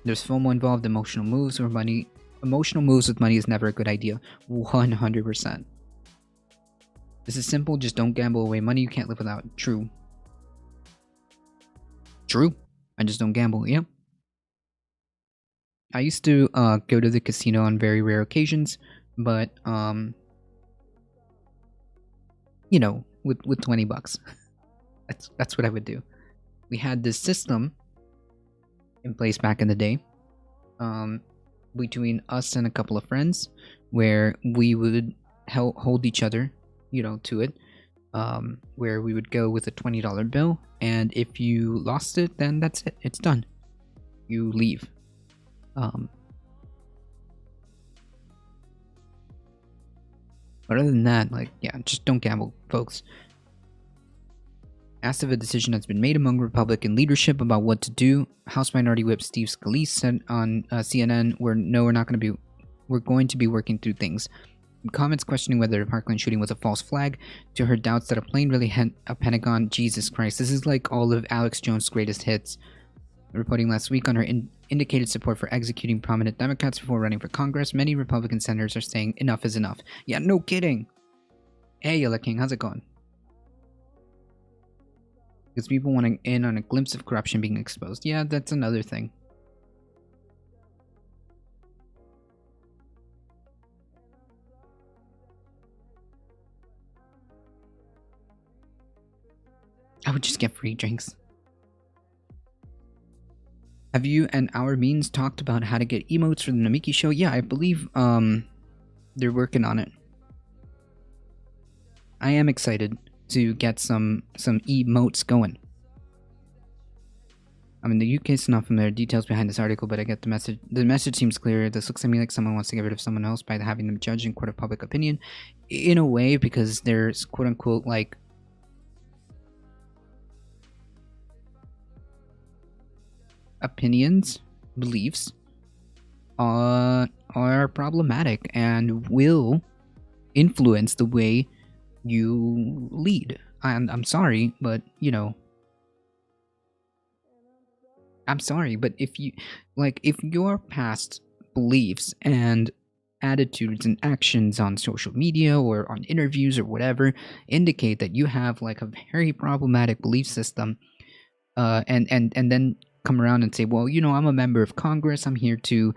There's FOMO involved, emotional moves with money is never a good idea. 100%. This is simple, just don't gamble away money you can't live without. True. I just don't gamble, yeah. I used to go to the casino on very rare occasions, but you know, with $20. That's what I would do. We had this system in place back in the day, between us and a couple of friends, where we would hold each other, to it. Where we would go with a $20 bill, and if you lost it, then that's it. It's done. You leave. But other than that, just don't gamble, folks. Asked if a decision has been made among Republican leadership about what to do, House Minority Whip Steve Scalise said on CNN, we're going to be working through things. In comments questioning whether the Parkland shooting was a false flag, to her doubts that a plane really hit a Pentagon. Jesus Christ, this is like all of Alex Jones' greatest hits. Reporting last week on her indicated support for executing prominent Democrats before running for Congress, many Republican senators are saying enough is enough. Yeah, no kidding. Hey, Yellow King, how's it going? Because people want in on a glimpse of corruption being exposed. Yeah, that's another thing. I would just get free drinks. Have you and our means talked about how to get emotes for the Namiki show? Yeah, I believe they're working on it. I am excited to get some emotes going. I mean, the UK is not familiar details behind this article, but I get the message. The message seems clear. This looks to me like someone wants to get rid of someone else by having them judged in court of public opinion, in a way, because there's quote unquote like opinions, beliefs are problematic and will influence the way you lead. And I'm sorry, but I'm sorry, but if your past beliefs and attitudes and actions on social media or on interviews or whatever indicate that you have like a very problematic belief system, and then come around and say, well, I'm a member of Congress, I'm here to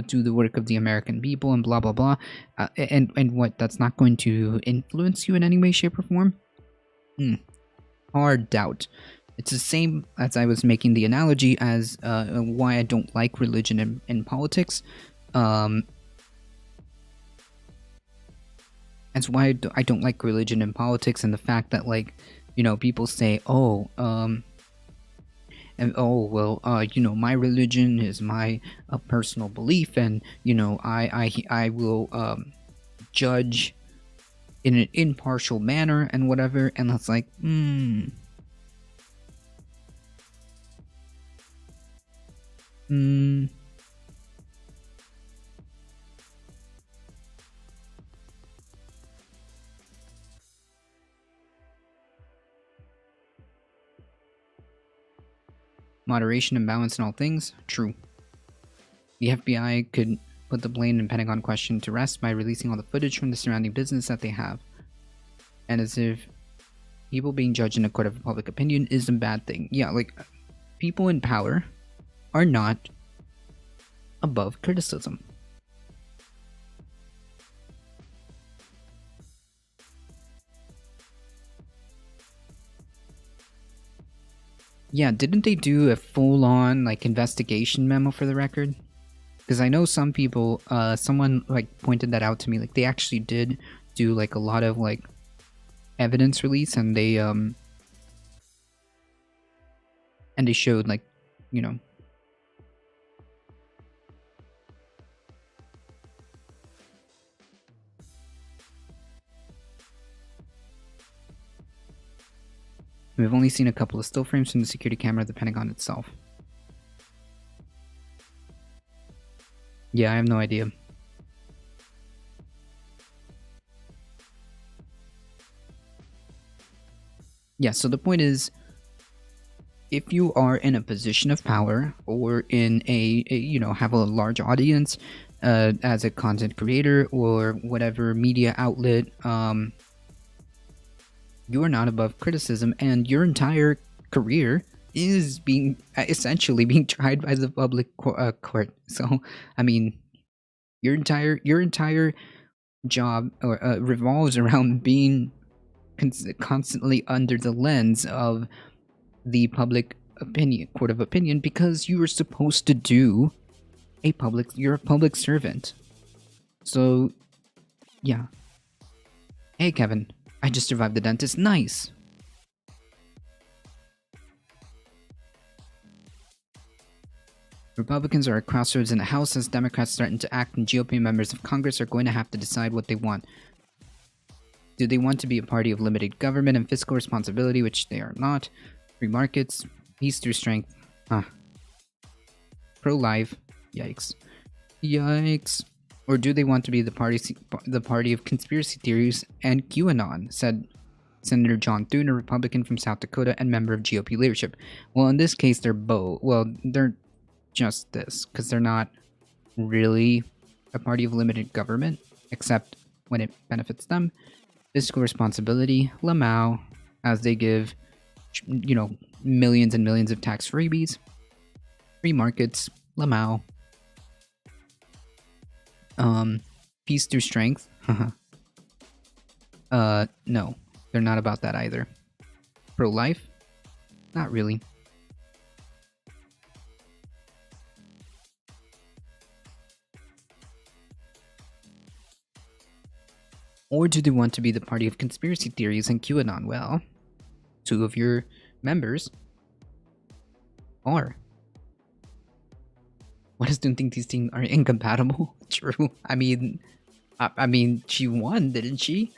do the work of the American people and blah blah blah, and what, that's not going to influence you in any way, shape, or form? Hard doubt. It's the same as I was making the analogy as why I don't like religion in politics. That's why I don't like religion in politics, and the fact that people say, my religion is my personal belief, and I will judge in an impartial manner and whatever, and that's like, Moderation and balance in all things? True. The FBI could put the Blaine and Pentagon question to rest by releasing all the footage from the surrounding business that they have. And as if people being judged in a court of public opinion is a bad thing. Yeah, people in power are not above criticism. Yeah, didn't they do a full-on investigation memo for the record? Because I know some people, someone pointed that out to me. They actually did do a lot of evidence release, and they showed We've only seen a couple of still frames from the security camera of the Pentagon itself. Yeah, I have no idea. Yeah, so the point is, if you are in a position of power or in have a large audience as a content creator or whatever media outlet, you are not above criticism, and your entire career is essentially being tried by the public court. So, I mean, your entire job revolves around being constantly under the lens of the public opinion, court of opinion, because you were supposed to do you're a public servant. So, yeah. Hey, Kevin, I just survived the dentist. Nice. Republicans are at crossroads in the House as Democrats threaten to act, and GOP members of Congress are going to have to decide what they want. Do they want to be a party of limited government and fiscal responsibility, which they are not? Free markets, peace through strength. Pro-life. Yikes. Yikes. Or do they want to be the party of conspiracy theories and QAnon, said Senator John Thune, a Republican from South Dakota and member of GOP leadership. Well, in this case, they're both. Well, they're just this, because they're not really a party of limited government, except when it benefits them. Fiscal responsibility, Lamau, as they give, millions and millions of tax freebies. Free markets, Lamau. Peace through strength. No, they're not about that either. Pro-life? Not really. Or do they want to be the party of conspiracy theories and QAnon? Well, two of your members are. What does Dune think these things are incompatible? True. I mean, she won, didn't she?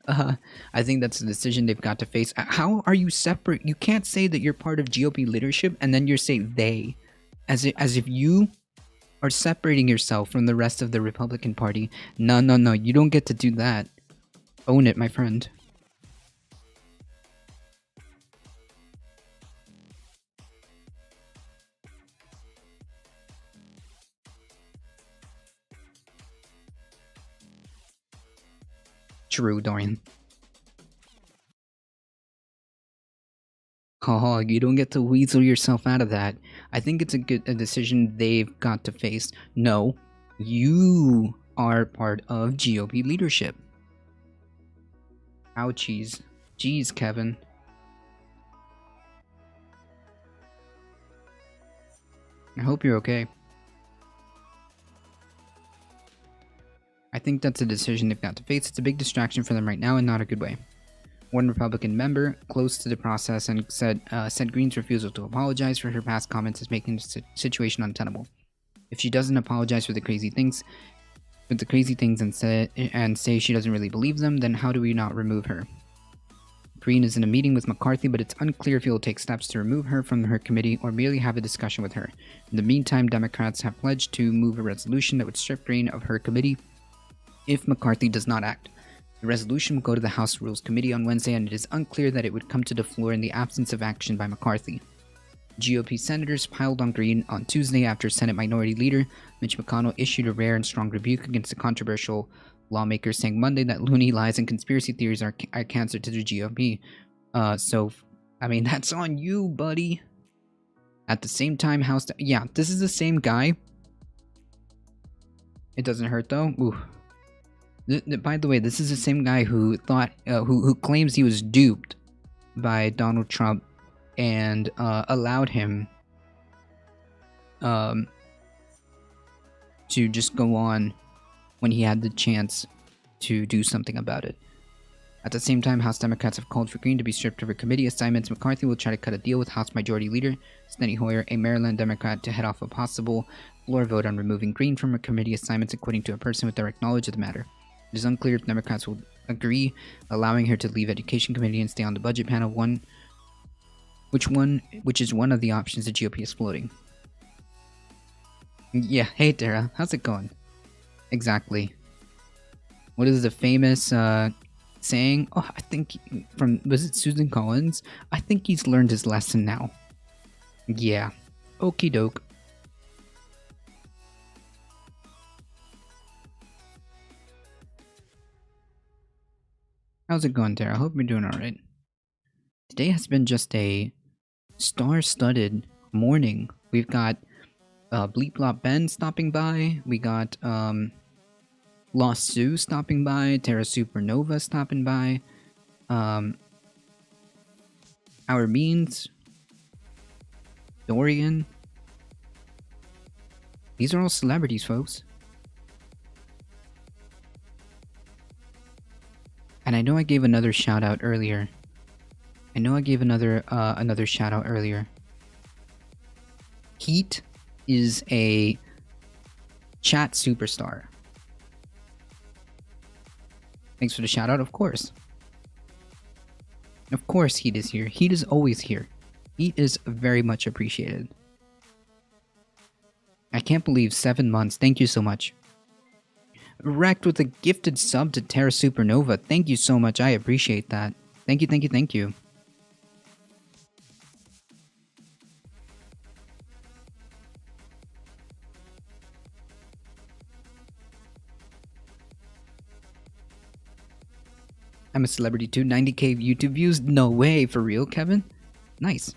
I think that's a decision they've got to face. How are you separate? You can't say that you're part of GOP leadership and then you're saying they, as if you are separating yourself from the rest of the Republican Party. No, you don't get to do that. Own it, my friend. True, Dorian. Oh, you don't get to weasel yourself out of that. I think it's a decision they've got to face. No, you are part of GOP leadership. Ouchies. Jeez, Kevin. I hope you're okay. I think that's a decision they've got to face. It's a big distraction for them right now and not a good way. One Republican member close to the process and said Greene's refusal to apologize for her past comments is making the situation untenable. If she doesn't apologize for the crazy things, and say she doesn't really believe them, then how do we not remove her? Greene is in a meeting with McCarthy, but it's unclear if he will take steps to remove her from her committee or merely have a discussion with her. In the meantime, Democrats have pledged to move a resolution that would strip Greene of her committee if McCarthy does not act. The resolution will go to the House Rules Committee on Wednesday, and it is unclear that it would come to the floor in the absence of action by McCarthy. GOP senators piled on Greene on Tuesday after Senate Minority Leader Mitch McConnell issued a rare and strong rebuke against the controversial lawmaker, saying Monday that loony lies and conspiracy theories are cancer to the GOP. That's on you, buddy. At the same time, this is the same guy. It doesn't hurt though. Ooh. By the way, this is the same guy who who claims he was duped by Donald Trump and allowed him to just go on when he had the chance to do something about it. At the same time, House Democrats have called for Greene to be stripped of her committee assignments. McCarthy will try to cut a deal with House Majority Leader Steny Hoyer, a Maryland Democrat, to head off a possible floor vote on removing Greene from her committee assignments, according to a person with direct knowledge of the matter. It is unclear if Democrats will agree, allowing her to leave Education Committee and stay on the budget panel, which is one of the options the GOP is floating. Yeah, hey Tara, how's it going? Exactly. What is the famous saying? Oh, I think was it Susan Collins? I think he's learned his lesson now. Yeah. Okie doke. How's it going, Tara? I hope you're doing alright. Today has been just a star-studded morning. We've got Bleep Blop Ben stopping by. We got Lost Sue stopping by, Terra Supernova stopping by, Our Beans, Dorian. These are all celebrities, folks. And I know I gave another shout out earlier. Another shout out earlier. Heat is a chat superstar. Thanks for the shout out, of course. Of course, Heat is here. Heat is always here. Heat is very much appreciated. I can't believe 7 months. Thank you so much. Wrecked with a gifted sub to Terra Supernova. Thank you so much. I appreciate that. Thank you, thank you, thank you. I'm a celebrity too. 90k YouTube views? No way. For real, Kevin? Nice.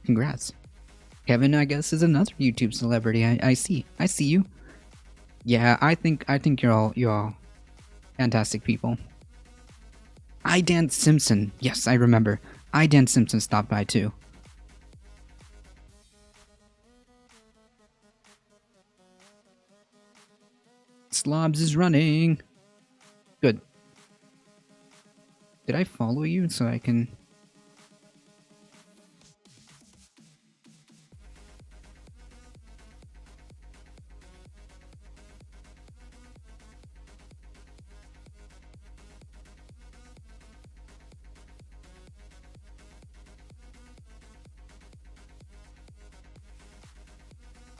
Congrats. Kevin, I guess, is another YouTube celebrity. I see you. Yeah, I think you're all fantastic people. Dan Simpson. Yes, I remember. Dan Simpson stopped by too. Slobs is running. Good. Did I follow you so I can...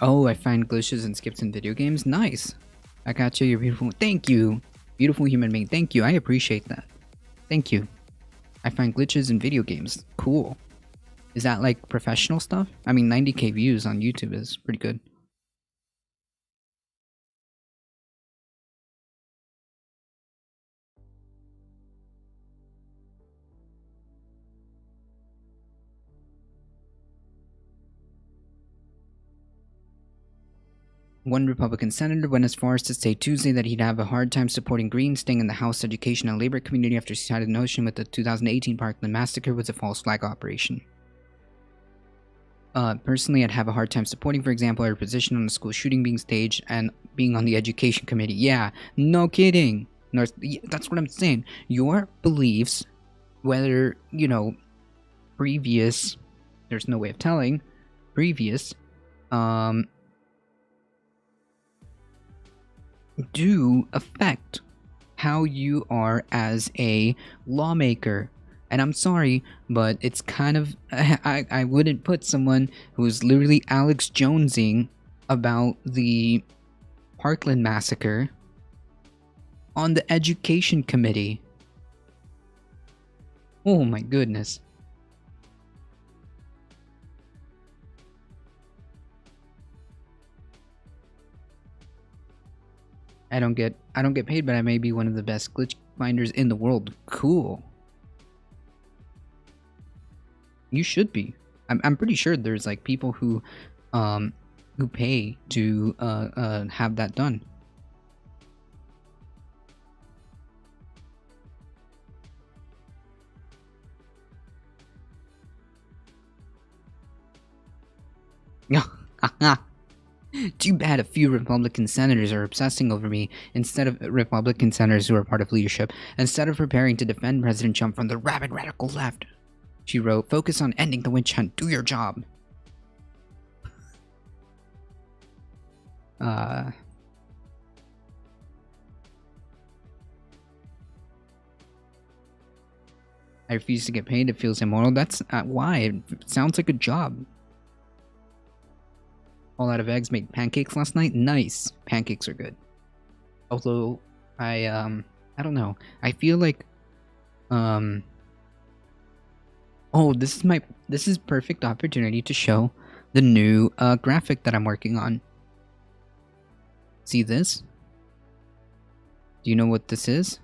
Oh, I find glitches and skips in video games? Nice! I got you, you're beautiful. Thank you! Beautiful human being, thank you, I appreciate that. Thank you. I find glitches in video games. Cool. Is that like professional stuff? I mean, 90k views on YouTube is pretty good. One Republican senator went as far as to say Tuesday that he'd have a hard time supporting Green staying in the House Education and Labor Committee after he cited the notion with the 2018 Parkland massacre was a false flag operation. Personally, I'd have a hard time supporting, for example, our position on the school shooting being staged and being on the Education Committee. Yeah, no kidding. No, that's what I'm saying. Your beliefs, whether, you know, previous, there's no way of telling, previous, do affect how you are as a lawmaker. And I'm sorry, but it's kind of... I wouldn't put someone who's literally Alex Jonesing about the Parkland massacre on the Education Committee. Oh my goodness. I don't get paid, but I may be one of the best glitch finders in the world. Cool. You should be. I'm pretty sure there's like people who pay to have that done. Too bad a few Republican senators are obsessing over me instead of Republican senators who are part of leadership, instead of preparing to defend President Trump from the rabid radical left. She wrote, "Focus on ending the witch hunt. Do your job." I refuse to get paid. It feels immoral. That's why. It sounds like a job. All out of eggs made pancakes last night. Nice. Pancakes are good. Although I don't know. I feel like oh, this is perfect opportunity to show the new graphic that I'm working on. See this? Do you know what this is?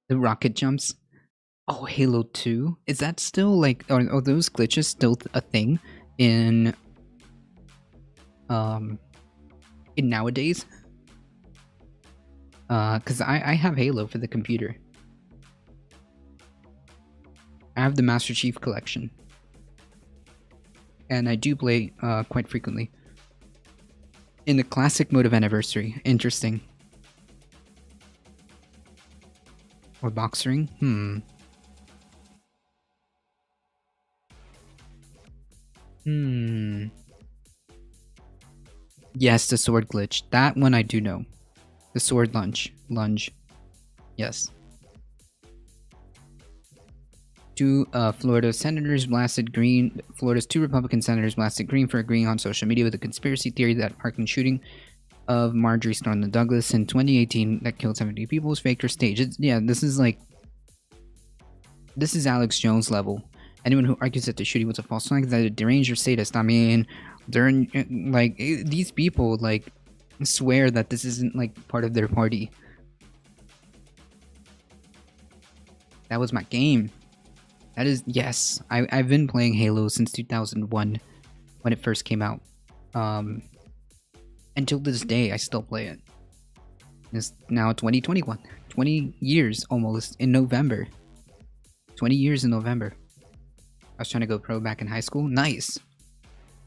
The rocket jumps. Oh, Halo 2? Is that still like are those glitches still a thing in nowadays? Cuz I have Halo for the computer. I have the Master Chief Collection. And I do play quite frequently. In the classic mode of Anniversary. Interesting. Or boxing? Yes, the sword glitch. That one I do know. The sword lunge. Yes. Two Florida senators blasted green. Florida's two Republican senators blasted green for agreeing on social media with a conspiracy theory that parking shooting of Marjorie Stoneman Douglas in 2018 that killed 70 people was faked or staged. Yeah, this is Alex Jones level. Anyone who argues that the shooting was a false flag is either deranged or sadist. I mean, these people like swear that this isn't like part of their party. That was my game. That is, yes. I've been playing Halo since 2001 when it first came out. Until this day, I still play it. It's now 2021. 20 years almost in November. 20 years in November. I was trying to go pro back in high school. Nice.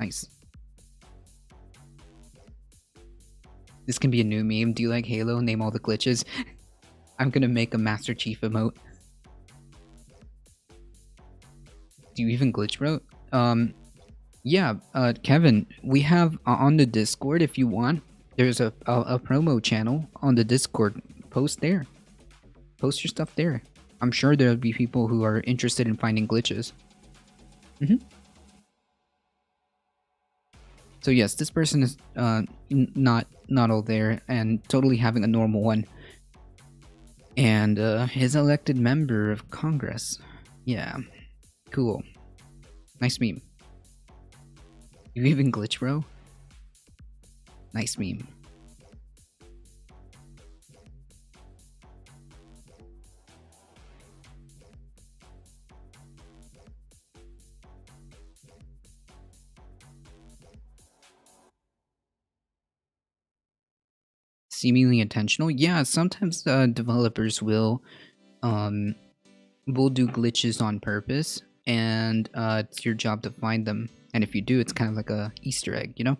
Nice. This can be a new meme. Do you like Halo? Name all the glitches. I'm gonna make a Master Chief emote. Do you even glitch, bro? Yeah, Kevin, we have on the Discord, if you want, there's a promo channel on the Discord. Post there. Post your stuff there. I'm sure there'll be people who are interested in finding glitches. So yes, this person is not all there and totally having a normal one. And his elected member of Congress. Yeah. Cool. Nice meme. You even glitch, bro? Nice meme. Seemingly intentional? Yeah, sometimes developers will do glitches on purpose, and it's your job to find them. And if you do, it's kind of like a Easter egg, you know?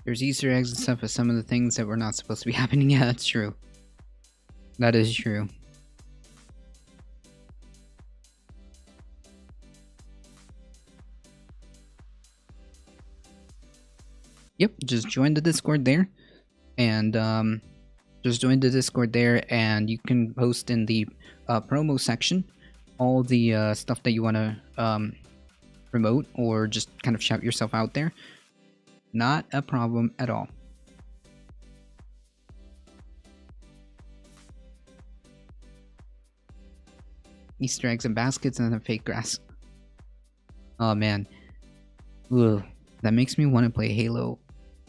There's Easter eggs and stuff for some of the things that were not supposed to be happening. Yeah, that's true. That is true. Yep, just join the Discord there. And just join the Discord there, and you can post in the promo section all the stuff that you want to promote, or just kind of shout yourself out there. Not a problem at all. Easter eggs and baskets and then fake grass. Oh man. Ugh. That makes me want to play Halo.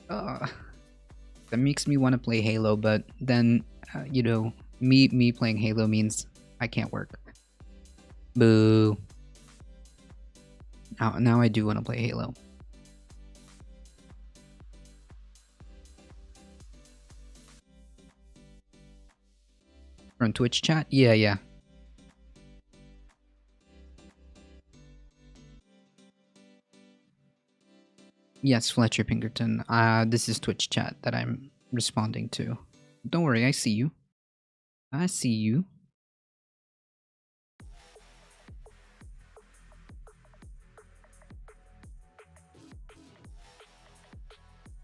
That makes me want to play Halo, but then, you know, me playing Halo means I can't work. Boo. Now I do want to play Halo. From Twitch chat? Yeah. Yes, Fletcher Pinkerton. This is Twitch chat that I'm responding to. Don't worry, I see you. I see you.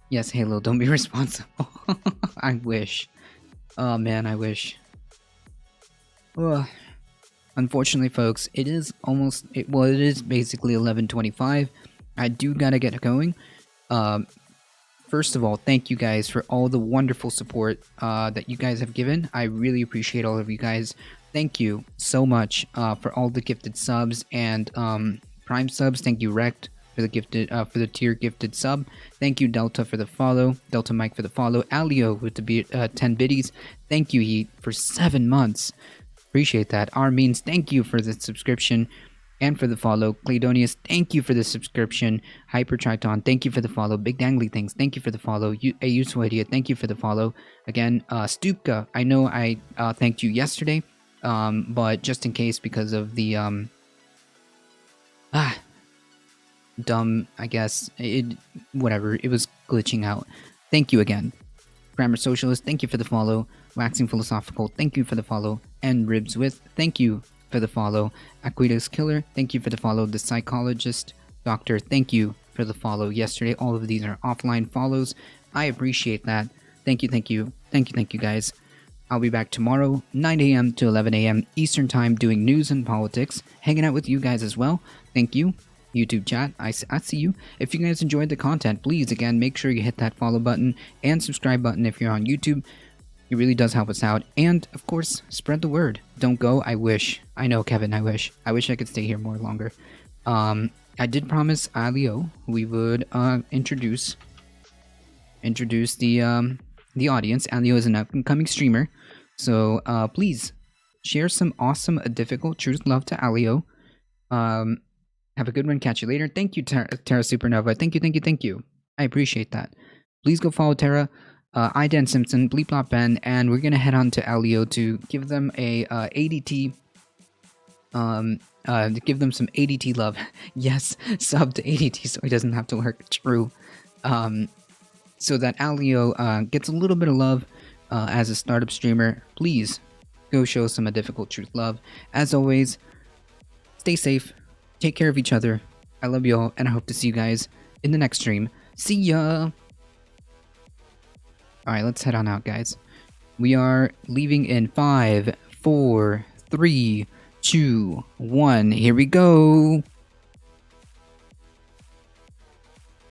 Yes, Halo, don't be responsible. I wish. Oh man, I wish. Ugh. Unfortunately, folks, it is it is basically 11:25. I do gotta get going. First of all, thank you guys for all the wonderful support that you guys have given. I really appreciate all of you guys. Thank you so much for all the gifted subs and Prime subs. Thank you, Rect, for the gifted for the tier gifted sub. Thank you, Delta, for the follow. Delta Mike for the follow. Alio with the 10 biddies. Thank you, Heat, for 7 months. Appreciate that. Armeens, thank you for the subscription and for the follow. Cladonius, thank you for the subscription. Hyper Triton, thank you for the follow. Big Dangly Things, thank you for the follow. A Useful Idiot, thank you for the follow. Again, Stupka, I know I thanked you yesterday, but just in case because of the dumb, I guess, whatever, it was glitching out. Thank you again. Grammar Socialist, thank you for the follow. Waxing Philosophical, thank you for the follow. And Ribs With, thank you for the follow. Aquidus Killer, thank you for the follow. The Psychologist Doctor, thank you for the follow yesterday. All of these are offline follows. I appreciate that. Thank you, thank you. Thank you, thank you guys. I'll be back tomorrow, 9 a.m. to 11 a.m. Eastern Time, doing news and politics, hanging out with you guys as well. Thank you. YouTube chat, I see you. If you guys enjoyed the content, please, again, make sure you hit that follow button and subscribe button if you're on YouTube. It really does help us out. And, of course, spread the word. Don't go. I wish. I know, Kevin, I wish. I wish I could stay here more longer. I did promise Alio we would introduce the audience. Alio is an up-and-coming streamer. So, please, share some awesome, difficult truth love to Alio. Have a good one. Catch you later. Thank you, Terra Supernova. Thank you, thank you, thank you. I appreciate that. Please go follow Terra. Dan Simpson, Bleep Blop Ben, and we're gonna head on to Alio to give them a ADT, to give them some ADT love. Yes, sub to ADT so he doesn't have to work. True. So that Alio gets a little bit of love as a startup streamer. Please go show some a difficult truth love. As always, stay safe, take care of each other. I love you all, and I hope to see you guys in the next stream. See ya. Alright, let's head on out, guys. We are leaving in 5, 4, 3, 2, 1. Here we go.